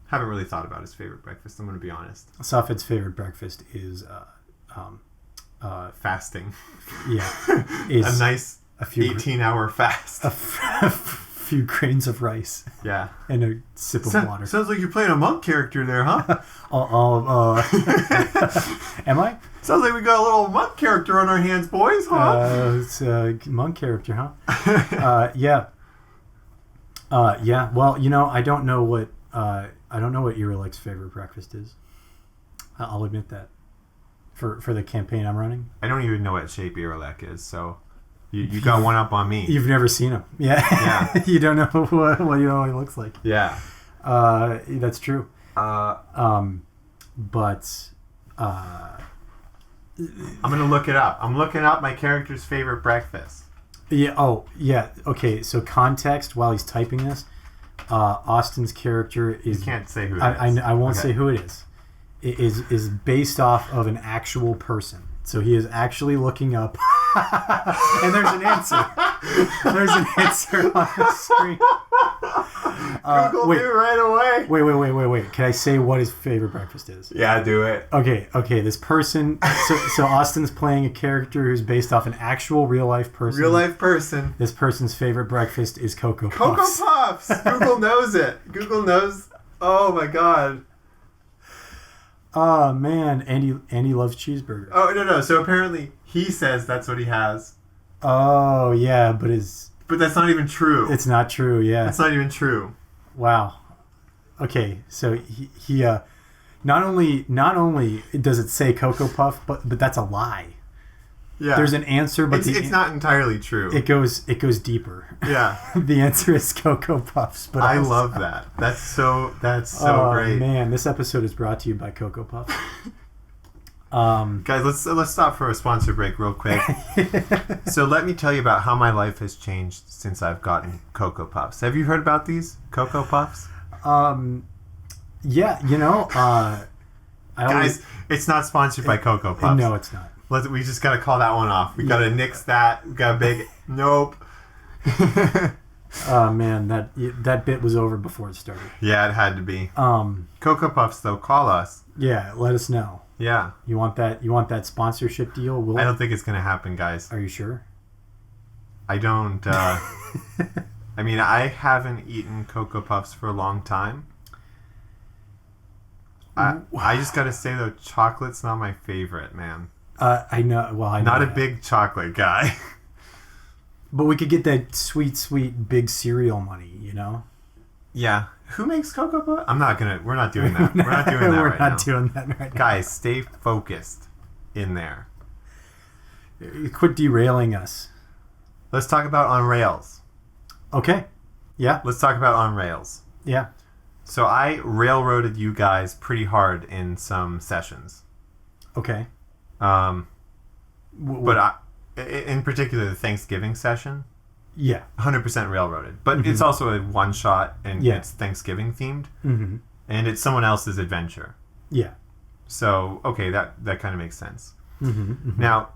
haven't really thought about his favorite breakfast. I'm going to be honest. Safed's favorite breakfast is fasting. Yeah, is a nice 18-hour fast. A few grains of rice. Yeah, and a sip of water. Sounds like you're playing a monk character there, huh? Am I? Sounds like we got a little monk character on our hands, boys, huh? It's a monk character, huh? Yeah. Yeah. Well, you know, I don't know what Iralik's favorite breakfast is. I'll admit that. For the campaign I'm running. I don't even know what shape Iralik is, so you got one up on me. You've never seen him. Yeah. You don't know what he looks like. Yeah. That's true. But I'm gonna look it up. I'm looking up my character's favorite breakfast. Yeah. Oh, yeah. Okay. So context while he's typing this, Austin's character is. You can't say who it is. I won't say who it is. It is based off of an actual person. So he is actually looking up, and there's an answer. There's an answer on the screen. Google it right away. Wait. Can I say what his favorite breakfast is? Yeah, do it. Okay. This person. So Austin's playing a character who's based off an actual real life person. This person's favorite breakfast is Cocoa Puffs. Cocoa Puffs. Google knows it. Google knows. Oh my god. Oh man, Andy loves cheeseburgers. Oh no. So apparently he says that's what he has. Oh yeah, but that's not even true. It's not true. Yeah, it's not even true. Wow. Okay, so he not only does it say Cocoa Puff, but that's a lie. Yeah, there's an answer, but it's not entirely true. It goes deeper. Yeah, the answer is Cocoa Puffs. But I love that. That's so great. Man, this episode is brought to you by Cocoa Puffs. Guys, let's stop for a sponsor break real quick. So let me tell you about how my life has changed since I've gotten Cocoa Puffs. Have you heard about these Cocoa Puffs? Yeah, you know, guys, it's not sponsored by Cocoa Puffs. No, it's not. We just gotta call that one off. We gotta nix that. We got a big nope. Oh man, that bit was over before it started. Yeah, it had to be. Cocoa Puffs, though, call us. Yeah, let us know. Yeah. You want that sponsorship deal? I don't think it's gonna happen, guys. Are you sure? I don't. I mean, I haven't eaten Cocoa Puffs for a long time. I just gotta say though, chocolate's not my favorite, man. I know. Well, I know not that. A big chocolate guy. But we could get that sweet big cereal money, you know? Yeah. Who makes Cocoa Puffs? We're not doing that. We're not doing that We're right not now. doing that right now. Guys, stay focused in there. Quit derailing us. Let's talk about On Rails. Okay. Yeah. Let's talk about On Rails. Yeah. So I railroaded you guys pretty hard in some sessions. Okay. But in particular, the Thanksgiving session. Yeah. 100% railroaded. But it's also a one-shot, and it's Thanksgiving themed. Mm-hmm. And it's someone else's adventure. Yeah. So, okay, that kind of makes sense. Mm-hmm. Mm-hmm. Now,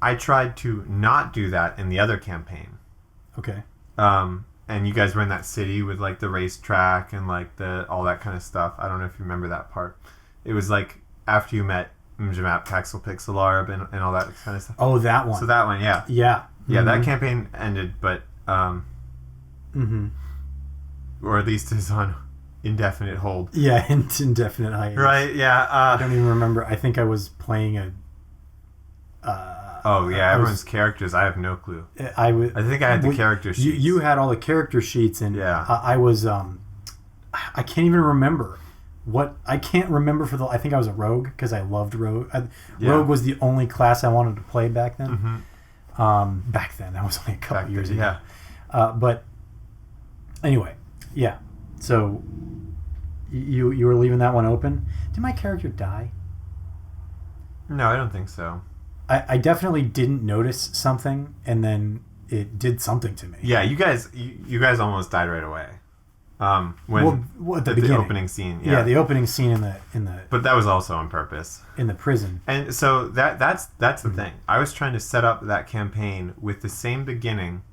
I tried to not do that in the other campaign. Okay. And you guys were in that city with, like, the racetrack and, like, all that kind of stuff. I don't know if you remember that part. It was, like, after you met Mjamap, Paxel Pixelarb, and all that kind of stuff. Oh, that one. So that one, yeah. Yeah. Yeah, that campaign ended, but... or at least is on indefinite hold. Yeah, indefinite hiatus. Right, yeah. I don't even remember. I think I was playing a... everyone's characters. I have no clue. I think I had the character sheets. You had all the character sheets, and yeah. I was... I can't even remember what... I can't remember for the... I think I was a rogue, because I loved rogue. Rogue was the only class I wanted to play back then. Back then. That was only a couple years ago. Yeah. But anyway, yeah. So you were leaving that one open. Did my character die? No, I don't think so. I definitely didn't notice something, and then it did something to me. Yeah, you guys almost died right away. When at the opening scene. Yeah, the opening scene in the. But that was also on purpose. In the prison. And so that's the thing. I was trying to set up that campaign with the same beginning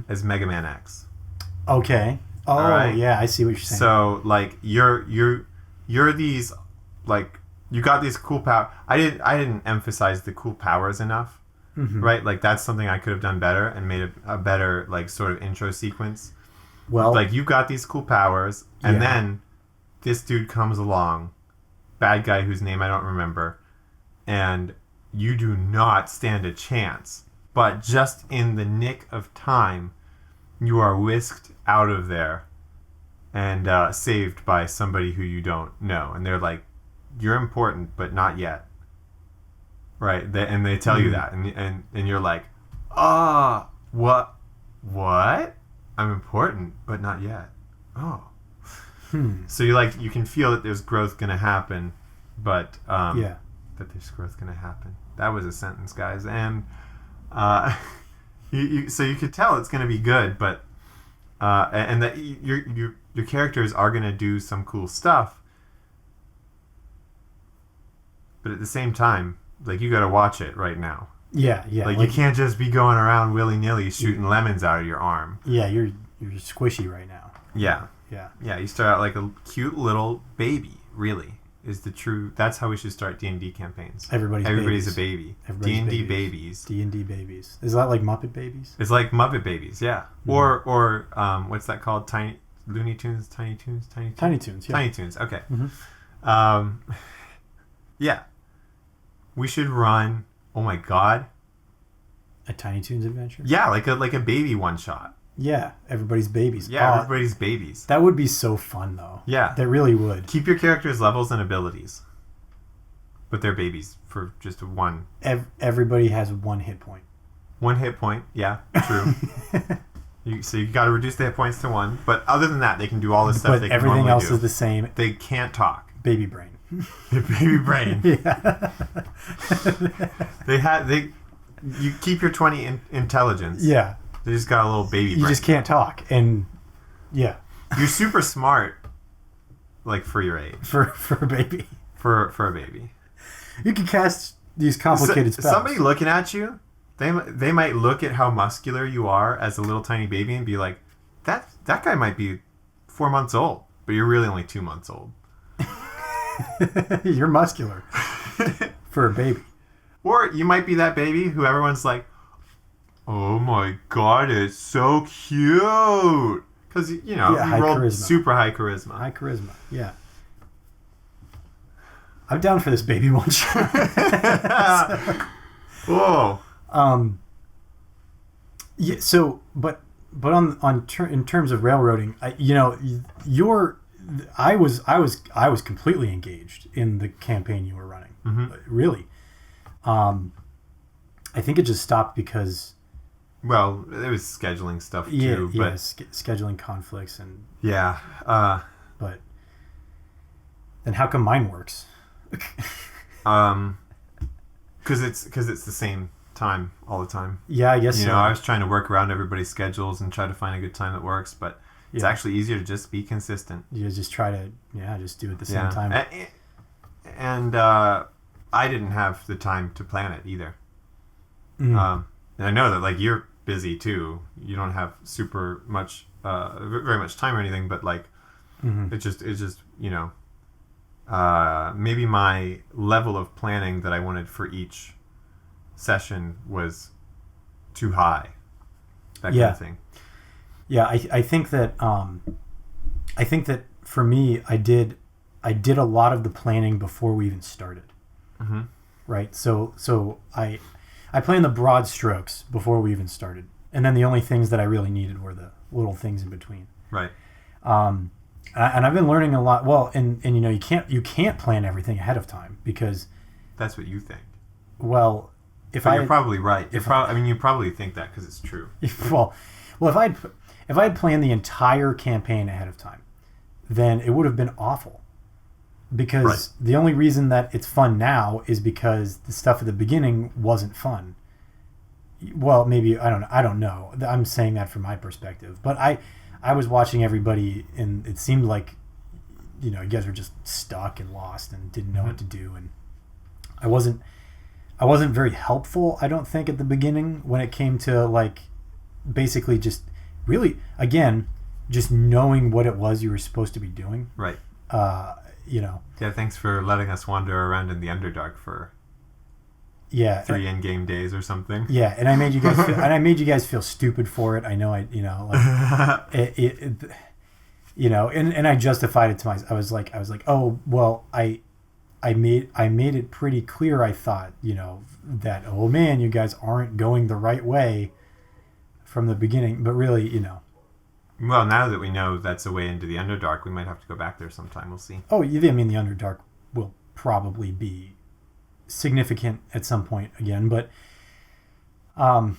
as Mega Man X. Okay. Oh, right? Yeah, I see what you're saying. So like you're these like you got these cool power. I didn't emphasize the cool powers enough, right? Like that's something I could have done better and made a better like sort of intro sequence. Well, like you got these cool powers, and then this dude comes along, bad guy whose name I don't remember, and you do not stand a chance. But just in the nick of time, you are whisked out of there and saved by somebody who you don't know. And they're like, you're important, but not yet. Right? And they tell you that. And you're like, what? I'm important, but not yet. Oh. So you can feel that there's growth going to happen, but that there's growth going to happen. That was a sentence, guys. And so you could tell it's going to be good, but and that your characters are going to do some cool stuff, but at the same time, like you got to watch it right now. Yeah. Like you can't just be going around willy-nilly shooting lemons out of your arm. Yeah, you're squishy right now. Yeah. You start out like a cute little baby, really. Is the true... That's how we should start D&D campaigns. Everybody's a baby. D&D babies. D&D babies. Is that like Muppet Babies? It's like Muppet Babies, yeah. Or what's that called? Looney Tunes? Tiny Toons, yeah. Tiny Toons, okay. Yeah. We should run... Oh my god. A Tiny Toons adventure? Yeah, like a baby one-shot. Yeah, everybody's babies. Yeah, everybody's babies. That would be so fun, though. Yeah. That really would. Keep your characters' levels and abilities. But they're babies for just one. Everybody has one hit point. One hit point, yeah, true. So you got to reduce the hit points to one. But other than that, they can do all this stuff but they can everything normally else do. Is the same. They can't talk. Baby brain. Baby brain. Yeah. You keep your 20 intelligence. Yeah. They just got a little baby brain. You just can't talk. And, yeah. You're super smart, like, for your age. For a baby. For a baby. You can cast these complicated spells. Somebody looking at you, they might look at how muscular you are as a little tiny baby and be like, that guy might be 4 months old, but you're really only 2 months old. You're muscular. For a baby. Or you might be that baby who everyone's like, oh my god, it's so cute. Because, you rolled charisma. Super high charisma. High charisma, yeah. I'm down for this baby one shot. Whoa. Yeah, so, but in terms of railroading, I was completely engaged in the campaign you were running. Really. I think it just stopped because... Well, it was scheduling stuff too. Yeah, scheduling conflicts and... Yeah. But then how come mine works? Because it's the same time all the time. Yeah, I guess so. I was trying to work around everybody's schedules and try to find a good time that works, but it's actually easier to just be consistent. You just try to, just do it at the same time. And I didn't have the time to plan it either. And I know that, like, you're busy too. You don't have super much, very much time or anything, but, like, it's just maybe my level of planning that I wanted for each session was too high. That kind of thing. Yeah, I think that for me, I did a lot of the planning before we even started. Mm-hmm. Right. So I planned the broad strokes before we even started, and then the only things that I really needed were the little things in between. Right. And I've been learning a lot. Well, and you can't plan everything ahead of time because that's what you think. Well, you're probably right. You probably think that because it's true. Well, if I had planned the entire campaign ahead of time, then it would have been awful. Because the only reason that it's fun now is because the stuff at the beginning wasn't fun. Well, maybe I don't know. I'm saying that from my perspective, but I was watching everybody, and it seemed like, you guys were just stuck and lost and didn't know what to do, and I wasn't very helpful, I don't think, at the beginning when it came to like basically just really again just knowing what it was you were supposed to be doing. Right. Yeah, thanks for letting us wander around in the Underdark for 3 in-game days or something. Yeah, and I made you guys feel stupid for it. I know and I justified it to myself. I was like, oh well, I made it pretty clear, I thought, that, oh man, you guys aren't going the right way from the beginning, but really, Well, now that we know that's a way into the Underdark, we might have to go back there sometime. We'll see. Oh, the Underdark will probably be significant at some point again, but I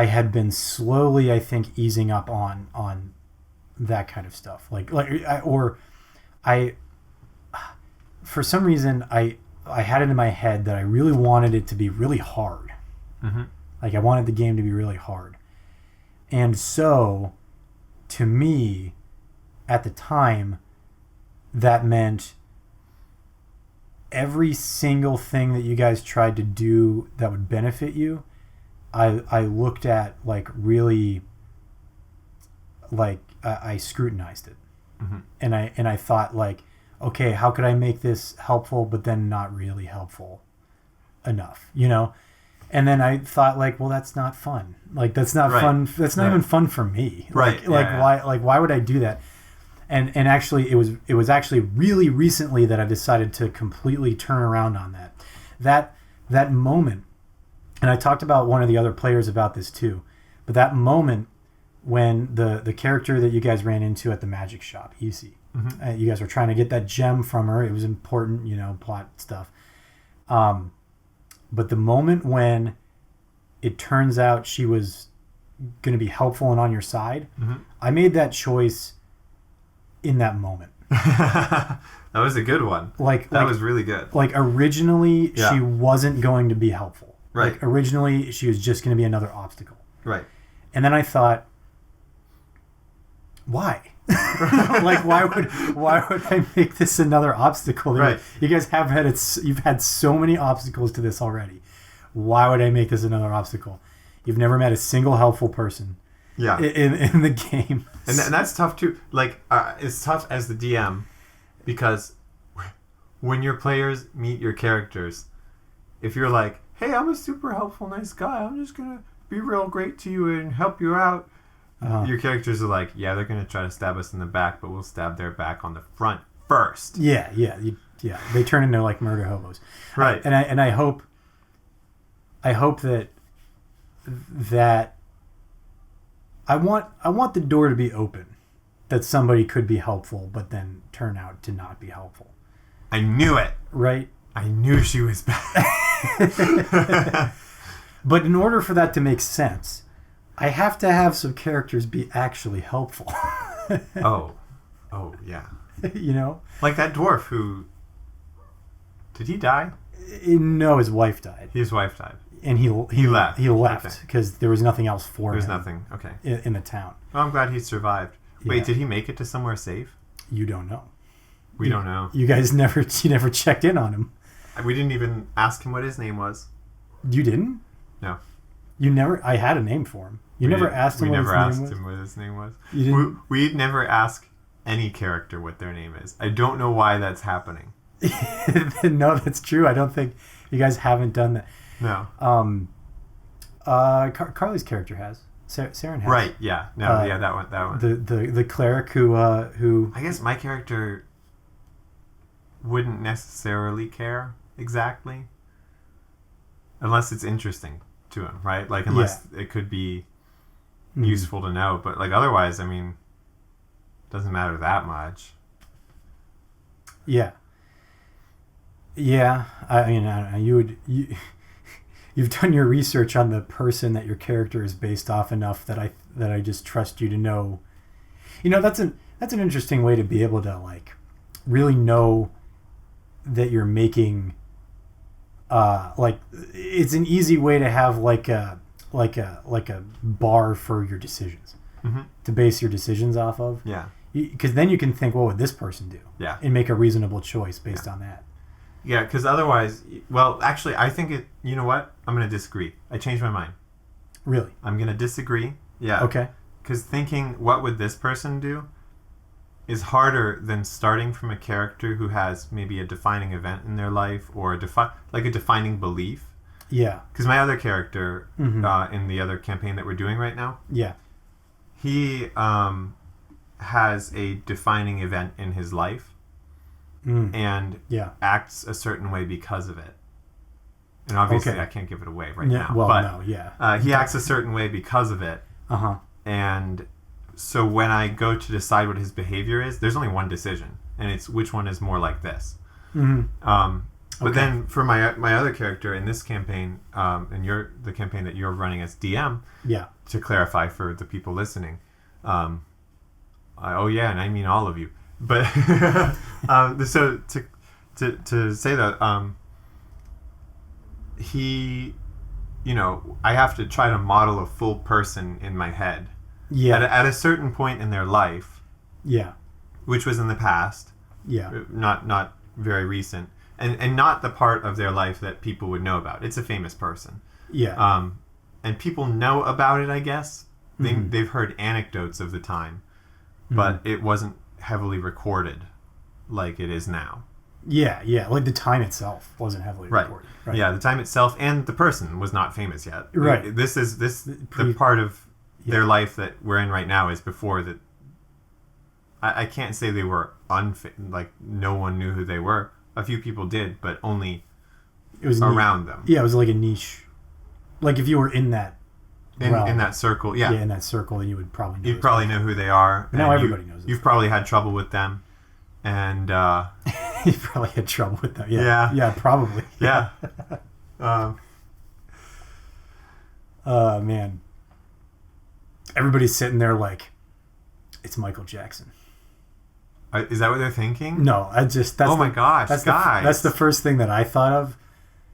had been slowly, I think, easing up on that kind of stuff. For some reason, I had it in my head that I really wanted it to be really hard. Mm-hmm. Like, I wanted the game to be really hard. And so, to me, at the time, that meant every single thing that you guys tried to do that would benefit you, I looked at, like, really, like, I scrutinized it. Mm-hmm. And I thought, like, okay, how could I make this helpful but then not really helpful enough, And then I thought, like, well, that's not fun. Like, that's not fun. That's not even fun for me. Right. Why would I do that? And actually, it was actually really recently that I decided to completely turn around on that. That moment, and I talked about one of the other players about this too, but that moment when the character that you guys ran into at the magic shop, Easy, you guys were trying to get that gem from her. It was important, plot stuff. But the moment when it turns out she was going to be helpful and on your side, I made that choice in that moment. That was a good one. That was really good. Like, originally, she wasn't going to be helpful. Right. Like, originally, she was just going to be another obstacle. Right. And then I thought, why? Like, why would I make this another obstacle? Right. You guys you've had so many obstacles to this already. Why would I make this another obstacle? You've never met a single helpful person. Yeah. In the game. And that's tough too. Like, it's tough as the DM because when your players meet your characters, if you're like, hey, I'm a super helpful, nice guy, I'm just gonna be real great to you and help you out. Your characters are like, yeah, they're going to try to stab us in the back, but we'll stab their back on the front first. Yeah. They turn into, like, murder hobos. Right. And I hope that I want the door to be open, that somebody could be helpful, but then turn out to not be helpful. I knew it. Right? I knew she was bad. But in order for that to make sense, I have to have some characters be actually helpful. Oh, yeah. Like that dwarf who... Did he die? No, his wife died. His wife died. And he left. He left because there was nothing else for him. There was nothing. Okay. In the town. Well, I'm glad he survived. Wait, did he make it to somewhere safe? You don't know. We don't know. You guys never checked in on him. We didn't even ask him what his name was. You didn't? No. You never... I had a name for him. You never asked him what his name was? You didn't? We'd never ask any character what their name is. I don't know why that's happening. No, that's true. I don't think you guys haven't done that. No. Carly's character has. Saren has. Right, yeah. No, yeah, that one. The cleric who I guess my character wouldn't necessarily care exactly. Unless it's interesting to him, right? Like, unless it could be useful to know. But, like, otherwise, I mean, it doesn't matter that much. Yeah. Yeah. I mean, I don't know. You've done your research on the person that your character is based off enough that I just trust you to know. You know, that's an interesting way to be able to, like, really know that you're making like, it's an easy way to have like a bar for your decisions, to base your decisions off of. Yeah. Because then you can think, what would this person do? Yeah. And make a reasonable choice based on that. Yeah, because otherwise, well, actually, I think you know what? I'm going to disagree. I changed my mind. Really? I'm going to disagree. Yeah. Okay. Because thinking, what would this person do, is harder than starting from a character who has maybe a defining event in their life or a defining belief. Yeah. Because my other character in the other campaign that we're doing right now, he has a defining event in his life and acts a certain way because of it. And obviously I can't give it away now. Well, but, no, he acts a certain way because of it. And so when I go to decide what his behavior is, there's only one decision, and it's which one is more like this. But then for my other character in this campaign, and the campaign that you're running as DM, to clarify for the people listening, and I mean all of you. But so to say that he, you know, I have to try to model a full person in my head. Yeah. At a certain point in their life. Yeah. Which was in the past. Yeah. Not very recent. And not the part of their life that people would know about. It's a famous person. Yeah. And people know about it, I guess. They've heard anecdotes of the time. But it wasn't heavily recorded like it is now. Yeah, yeah. Like the time itself wasn't heavily recorded. Right. Yeah, the time itself and the person was not famous yet. Right. The part of their life that we're in right now is before that. I can't say they were like no one knew who they were. A few people did, but only it was around them. Yeah, it was like a niche. Like if you were in that realm, in that circle, yeah, in that circle, then you would probably know. You'd probably know who they are. But now everybody knows. You've probably had trouble with them, and you probably had trouble with them. Yeah, yeah, probably. Yeah. Man. Everybody's sitting there like, it's Michael Jackson. Is that what they're thinking? No, my gosh, guys. That's the first thing that I thought of.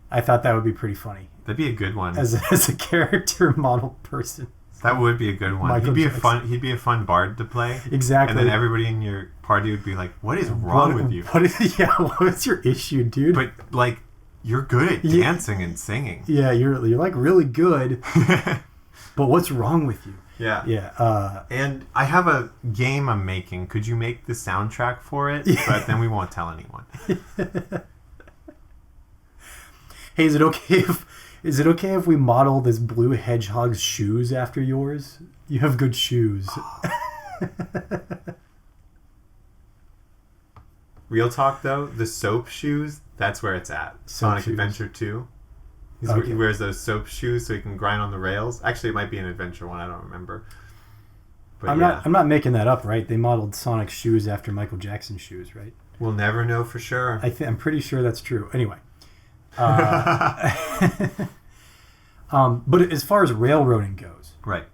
I thought that would be pretty funny. That'd be a good one. As a character model person. That would be a good one. He'd be a fun bard to play. Exactly. And then everybody in your party would be like, "What is wrong with you? What's your issue, dude?" But like, you're good at dancing and singing. Yeah, you're like really good. But what's wrong with you? Yeah. Yeah. And I have a game I'm making. Could you make the soundtrack for it? Yeah. But then we won't tell anyone. Hey, is it okay if we model this blue hedgehog's shoes after yours? You have good shoes. Real talk though, the soap shoes, that's where it's at. Sonic Adventure 2. He wears those soap shoes so he can grind on the rails. Actually, it might be an adventure one. I don't remember. But I'm not making that up, right? They modeled Sonic's shoes after Michael Jackson's shoes, right? We'll never know for sure. I'm pretty sure that's true. Anyway. But as far as railroading goes, right?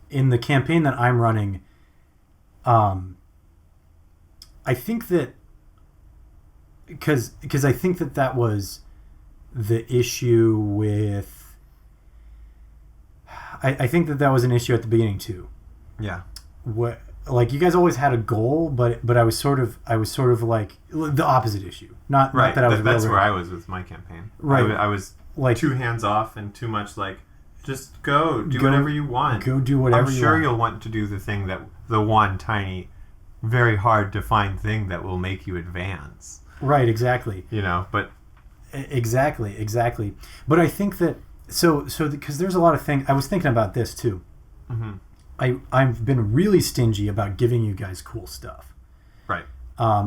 In the campaign that I'm running, I think that because I think that was the issue with. I think that was an issue at the beginning too. Yeah. What, like, you guys always had a goal, but I was sort of like the opposite issue. Not that I was. That's where I was with my campaign. Right. I was like too hands off and too much like Just go. Do whatever you want. Go do whatever you want. I'm sure you'll want to do the one tiny, very hard to find thing that will make you advance. Right, exactly. But... Exactly. But I think that... So because there's a lot of things... I was thinking about this, too. Mm-hmm. I've been really stingy about giving you guys cool stuff. Right.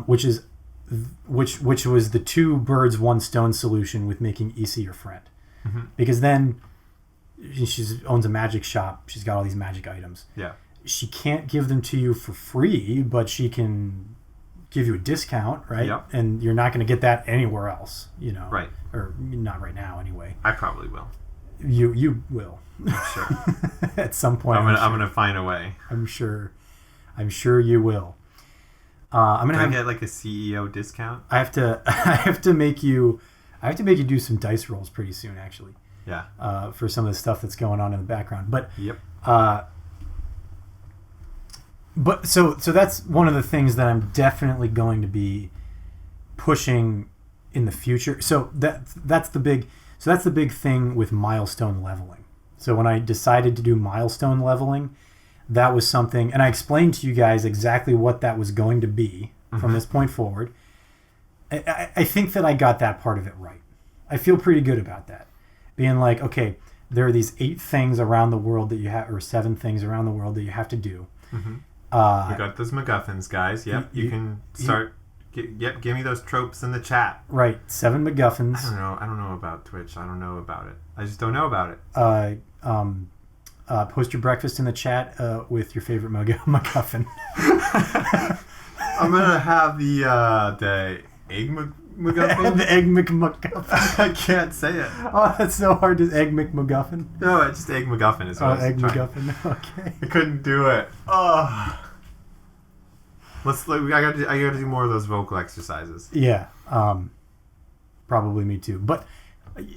Which was the 2 birds, 1 stone solution with making Issa your friend. Mm-hmm. Because then she owns a magic shop. She's got all these magic items. Yeah. She can't give them to you for free, but she can give you a discount, right? Yep. And you're not going to get that anywhere else, Right. Or not right now, anyway. I probably will. You will. Sure. At some point. I'm gonna find a way. I'm sure you will. I'm gonna get like a CEO discount. I have to make you do some dice rolls pretty soon, actually. Yeah. For some of the stuff that's going on in the background, but. Yep. But so that's one of the things that I'm definitely going to be pushing in the future. So that's the big thing with milestone leveling. So when I decided to do milestone leveling, that was something, and I explained to you guys exactly what that was going to be from this point forward. I think that I got that part of it right. I feel pretty good about that. Being like, okay, there are these 8 things around the world that you have, or 7 things around the world that you have to do. Mm-hmm. We got those MacGuffins, guys. Yep, you can start. Give me those tropes in the chat. Right, 7 MacGuffins. I don't know about Twitch. I don't know about it. I just don't know about it. Post your breakfast in the chat with your favorite MacGuffin. I'm gonna have the egg MacGuffin. The egg McMuffin. I can't say it. Oh, that's so hard. Is egg McMuffin? No, it's just egg MacGuffin is what I was egg trying. MacGuffin. Okay. I couldn't do it. Oh. I got to do more of those vocal exercises. Yeah. Probably me too. But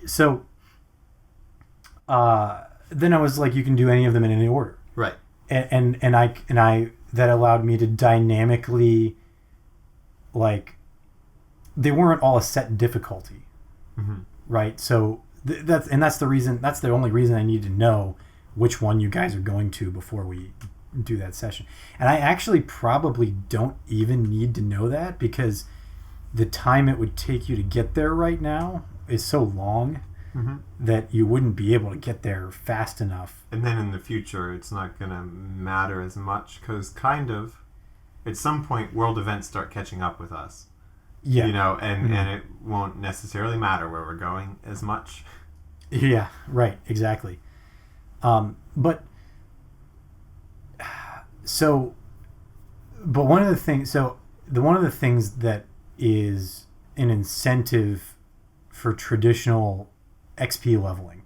so then I was like, you can do any of them in any order. Right. And I that allowed me to dynamically, like, they weren't all a set difficulty. Mm-hmm. Right. So that's the only reason I need to know which one you guys are going to before we do that session. And I actually probably don't even need to know that, because the time it would take you to get there right now is so long that you wouldn't be able to get there fast enough. And then in the future, it's not going to matter as much, because kind of at some point world events start catching up with us. Yeah. And it won't necessarily matter where we're going as much. Yeah, right, exactly. But one of the things that is an incentive for traditional XP leveling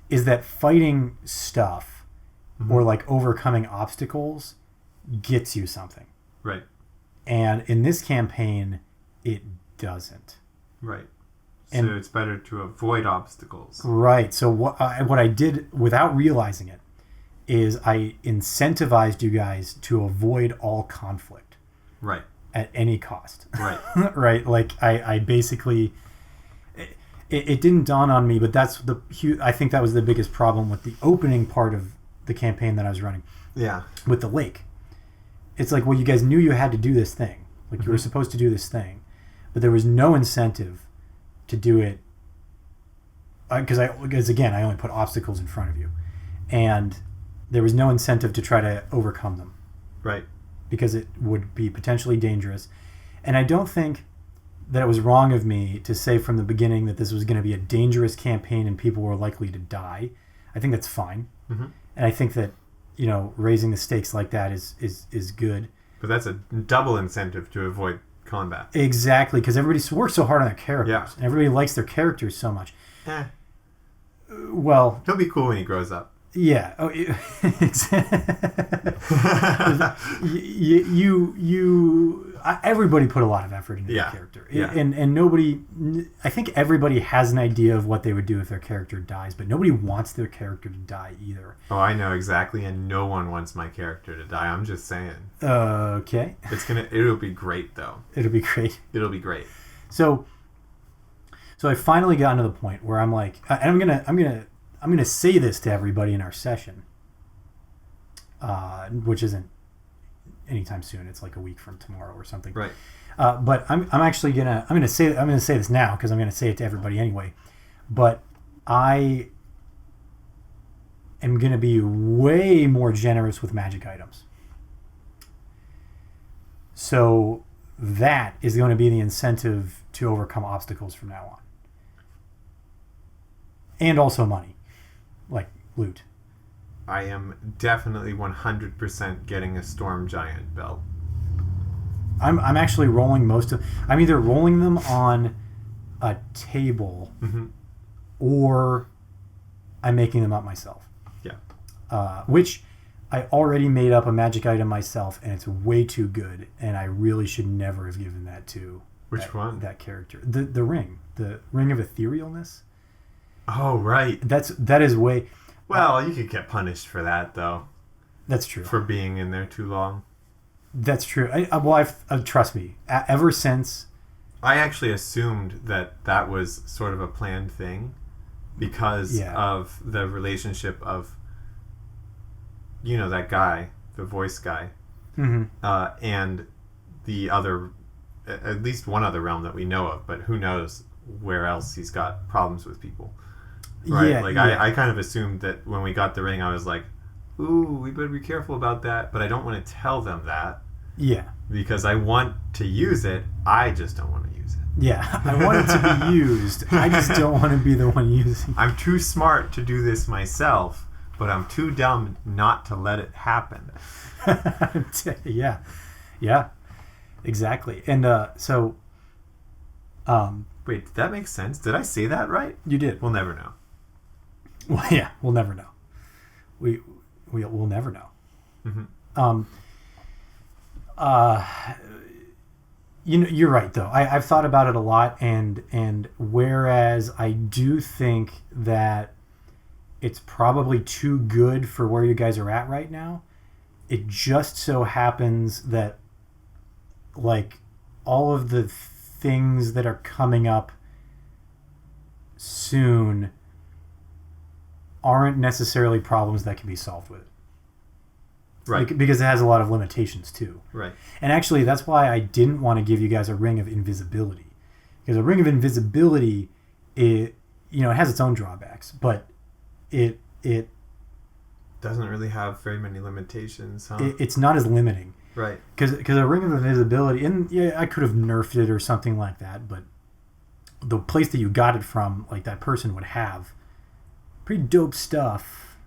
is that fighting stuff or like overcoming obstacles gets you something. Right. And in this campaign, it doesn't. Right. So it's better to avoid obstacles. Right. So what I did without realizing it is I incentivized you guys to avoid all conflict. Right. At any cost. Right. Right. Like I basically, it didn't dawn on me, but I think that was the biggest problem with the opening part of the campaign that I was running. Yeah. With the lake. It's like, well, you guys knew you had to do this thing. Like you were supposed to do this thing, but there was no incentive to do it. Because again, I only put obstacles in front of you, and there was no incentive to try to overcome them. Right. Because it would be potentially dangerous. And I don't think that it was wrong of me to say from the beginning that this was going to be a dangerous campaign and people were likely to die. I think that's fine. Mm-hmm. And I think that, raising the stakes like that is good. But that's a double incentive to avoid combat. Exactly, because everybody works so hard on their characters. Yeah. And everybody likes their characters so much. Well... He'll be cool when he grows up. Yeah. Oh, everybody put a lot of effort into their character. Yeah. And nobody, I think everybody has an idea of what they would do if their character dies, but nobody wants their character to die either. Oh, I know exactly, and no one wants my character to die. I'm just saying. Okay. It'll be great though. It'll be great. It'll be great. So I finally gotten to the point where I'm like, and I'm I'm going to say this to everybody in our session, which isn't anytime soon. It's like a week from tomorrow or something. Right. But I'm actually gonna say this now because I'm gonna say it to everybody anyway. But I am gonna be way more generous with magic items. So that is going to be the incentive to overcome obstacles from now on. And also money, like loot. I am definitely 100% getting a Storm Giant belt. I'm actually rolling I'm either rolling them on a table or I'm making them up myself. Yeah. Which I already made up a magic item myself, and it's way too good, and I really should never have given that to that character. The ring of etherealness. Oh, right. That is way. Well, you could get punished for that, though. That's true. For being in there too long. That's true. Trust me. Ever since, I actually assumed that was sort of a planned thing because of the relationship of, that guy, the voice guy, and the other, at least one other realm that we know of, but who knows where else he's got problems with people. Right? Yeah, I kind of assumed that when we got the ring, I was like, ooh, we better be careful about that, but I don't want to tell them that. Yeah. Because I want to use it, I just don't want to use it. Yeah, I want it to be used. I just don't want to be the one using it. I'm too smart to do this myself, but I'm too dumb not to let it happen. Yeah. Yeah. Exactly. And so... Wait, did that make sense? Did I say that right? You did. We'll never know. Well, yeah, we'll never know. We'll never know. Mm-hmm. You're right though. I've thought about it a lot, and whereas I do think that it's probably too good for where you guys are at right now, it just so happens that like all of the things that are coming up soon aren't necessarily problems that can be solved with it. Right. Because it has a lot of limitations too. Right. And actually, that's why I didn't want to give you guys a ring of invisibility. Because a ring of invisibility, it has its own drawbacks, but it doesn't really have very many limitations, huh? It's not as limiting. Right. Because a ring of invisibility, and yeah, I could have nerfed it or something like that, but the place that you got it from, like that person would have pretty dope stuff.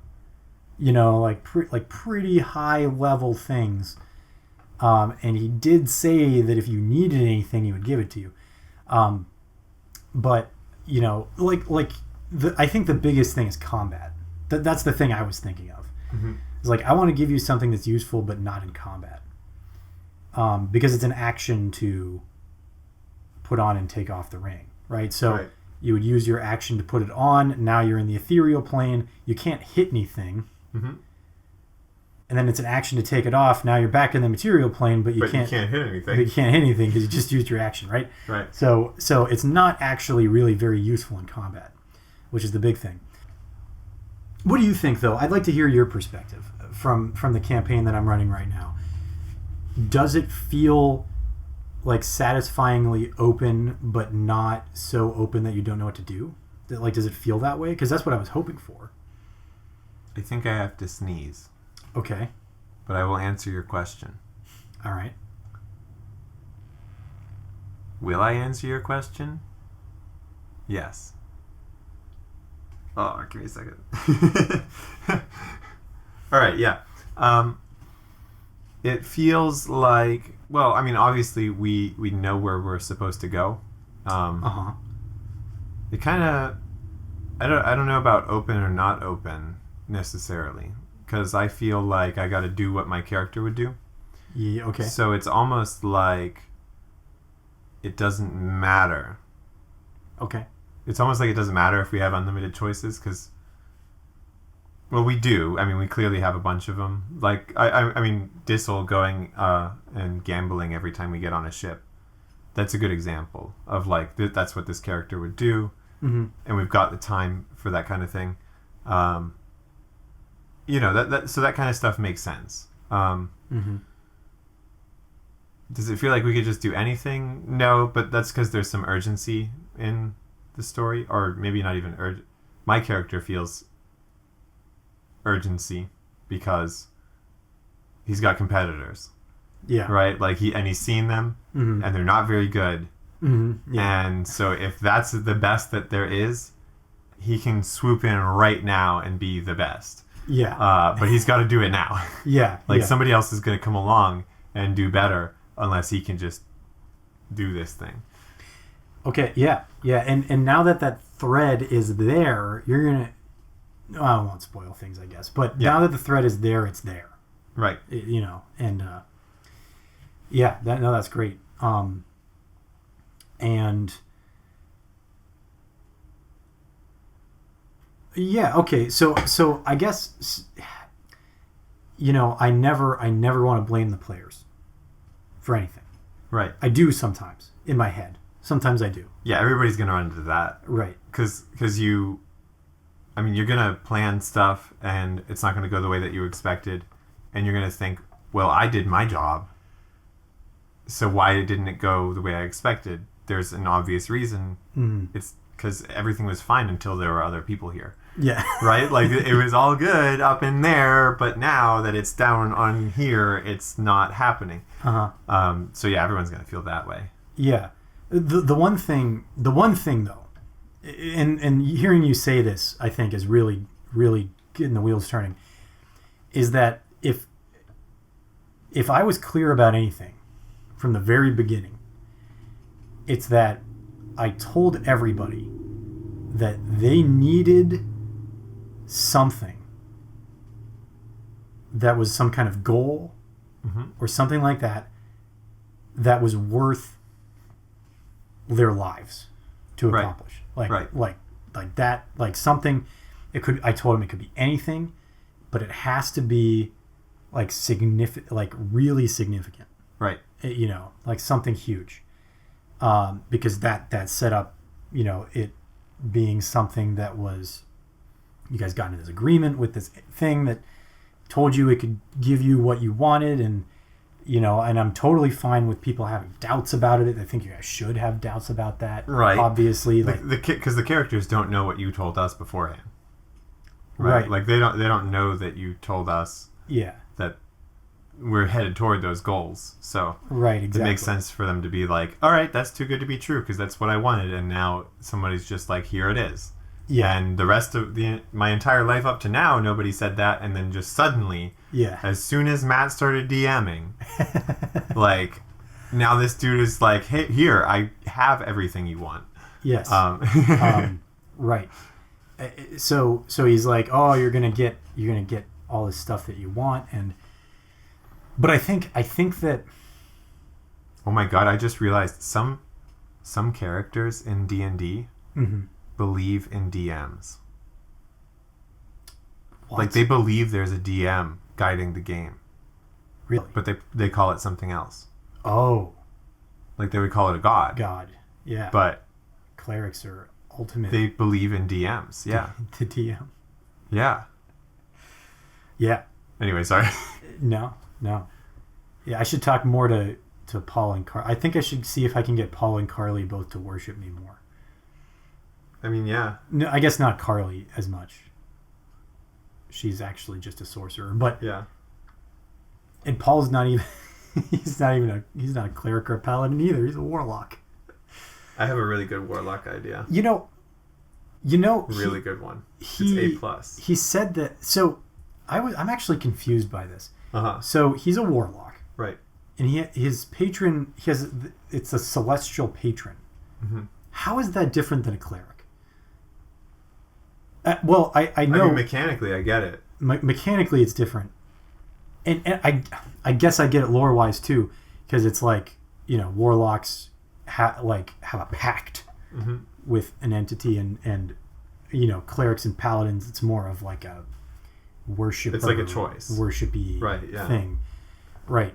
Like pretty high level things, and he did say that if you needed anything, he would give it to you. But I think the biggest thing is combat. That's the thing I was thinking of. Mm-hmm. It's like I want to give you something that's useful, but not in combat, because it's an action to put on and take off the ring, right? So. Right. You would use your action to put it on. Now you're in the ethereal plane. You can't hit anything. Mm-hmm. And then it's an action to take it off. Now you're back in the material plane, but you can't hit anything. But you can't hit anything because you just used your action, right? Right. So it's not actually really very useful in combat, which is the big thing. What do you think, though? I'd like to hear your perspective from the campaign that I'm running right now. Does it feel like satisfyingly open, but not so open that you don't know what to do? Like, does it feel that way? Because that's what I was hoping for. I think I have to sneeze. Okay. But I will answer your question. All right. Will I answer your question? Yes. Oh, give me a second. All right, yeah. It feels like... Well, I mean, obviously, we know where we're supposed to go. It kind of... I don't know about open or not open, necessarily. Because I feel like I got to do what my character would do. Yeah, okay. So it's almost like it doesn't matter. Okay. It's almost like it doesn't matter if we have unlimited choices, because... Well, we do. I mean, we clearly have a bunch of them. Like, I mean, Dissel going and gambling every time we get on a ship. That's a good example of, like, that's what this character would do. Mm-hmm. And we've got the time for that kind of thing. You know, so that kind of stuff makes sense. Does it feel like we could just do anything? No, but that's because there's some urgency in the story, or maybe not even urgent. My character feels urgency because he's got competitors. Yeah. Right? Like he's seen them, and they're not very good. Yeah. And so if that's the best that there is, he can swoop in right now and be the best. Yeah. But he's got to do it now. Yeah. Like somebody else is going to come along and do better unless he can just do this thing. Okay, yeah. And now that thread is there, you're going to... I won't spoil things, I guess. But now that the thread is there, it's there. Right. You know, and... that's great. And... Yeah, okay. So I guess... You know, I never want to blame the players for anything. Right. I do sometimes, in my head. Sometimes I do. Yeah, everybody's going to run into that. Right. Because you're going to plan stuff, and it's not going to go the way that you expected. And you're going to think, well, I did my job, so why didn't it go the way I expected? There's an obvious reason. It's because everything was fine until there were other people here. Yeah. Right? Like, it was all good up in there, but now that it's down on here, it's not happening. So yeah, everyone's going to feel that way. Yeah. The one thing though, and hearing you say this, I think is really, really getting the wheels turning, is that if I was clear about anything from the very beginning, it's that I told everybody that they needed something that was some kind of goal or something like that was worth their lives to accomplish. Like that, like something. I told him it could be anything, but it has to be like significant, like really significant. Right. You know, like something huge. Because that set up, you know, it being something that was, you guys got into this agreement with this thing that told you it could give you what you wanted, and you know, and I'm totally fine with people having doubts about it. I think you guys should have doubts about that. Right. Obviously. Because the characters don't know what you told us beforehand. Right. Like they don't know that you told us that we're headed toward those goals. So right, exactly. It makes sense for them to be like, all right, that's too good to be true because that's what I wanted, and now somebody's just like, here it is. Yeah. And the rest of my entire life up to now, nobody said that, and then just suddenly, as soon as Matt started DMing, like, now this dude is like, hey, here, I have everything you want. Yes. Right. So he's like, oh, you're gonna get all this stuff that you want, but I think that. Oh my God! I just realized some characters in D&D believe in DMs. What? Like they believe there's a DM guiding the game. Really? But they call it something else. Oh. Like they would call it a god. God. Yeah. But clerics are ultimate. They believe in DMs. Yeah. The DM. Yeah. Yeah. Anyway, sorry. No. Yeah, I should talk more to Paul and Carly. I think I should see if I can get Paul and Carly both to worship me more. I mean, yeah. No, I guess not Carly as much. She's actually just a sorcerer, but yeah. And Paul's not even. he's not a cleric or a paladin either. He's a warlock. I have a really good warlock idea. You know. Really good one. It's A+. He said that. So, I'm actually confused by this. Uh-huh. So he's a warlock, right? And his patron. It's a celestial patron. Mm-hmm. How is that different than a cleric? Well, I know. I mean, mechanically, I get it. Mechanically, it's different, and I guess I get it lore wise too, because it's like, you know, warlocks have a pact with an entity, and you know, clerics and paladins, it's more of like a worship. It's like a choice, worshipy thing, right?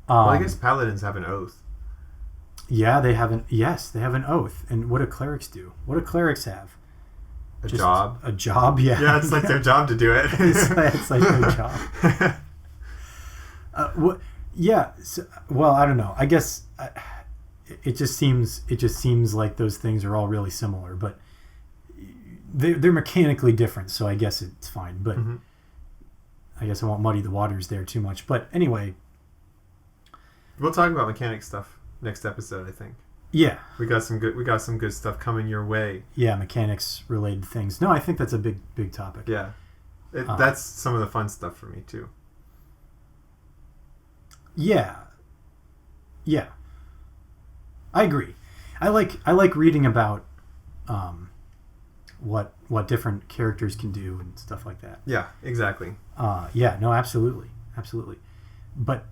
Well, I guess paladins have an oath. Yeah, they have an oath, and what do clerics do? What do clerics have? A job? A job, yeah. Yeah, it's like their job to do it. It's like their job. Yeah. So, well, I don't know. I guess it just seems like those things are all really similar, but they're mechanically different. So I guess it's fine. But I guess I won't muddy the waters there too much. But anyway, we'll talk about mechanic stuff next episode, I think. Yeah, we got some good stuff coming your way. Yeah, mechanics related things. No, I think that's a big topic. Yeah, that's some of the fun stuff for me too. Yeah, I agree. I like reading about what different characters can do and stuff like that. Yeah, exactly. Yeah, no, absolutely, but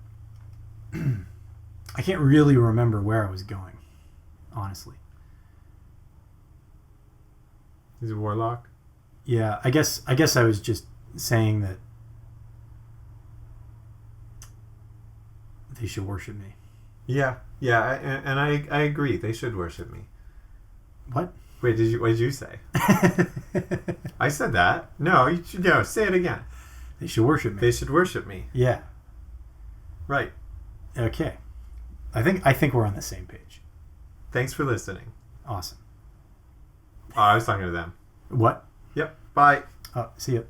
I can't really remember where I was going, honestly. He's a warlock? Yeah, I guess I was just saying that they should worship me. Yeah, and I agree. They should worship me. What? Wait, what did you say? I said that. No, you should say it again. They should worship me. They should worship me. Yeah. Right. Okay. I think we're on the same page. Thanks for listening. Awesome. Oh, I was talking to them. What? Yep. Bye. See ya.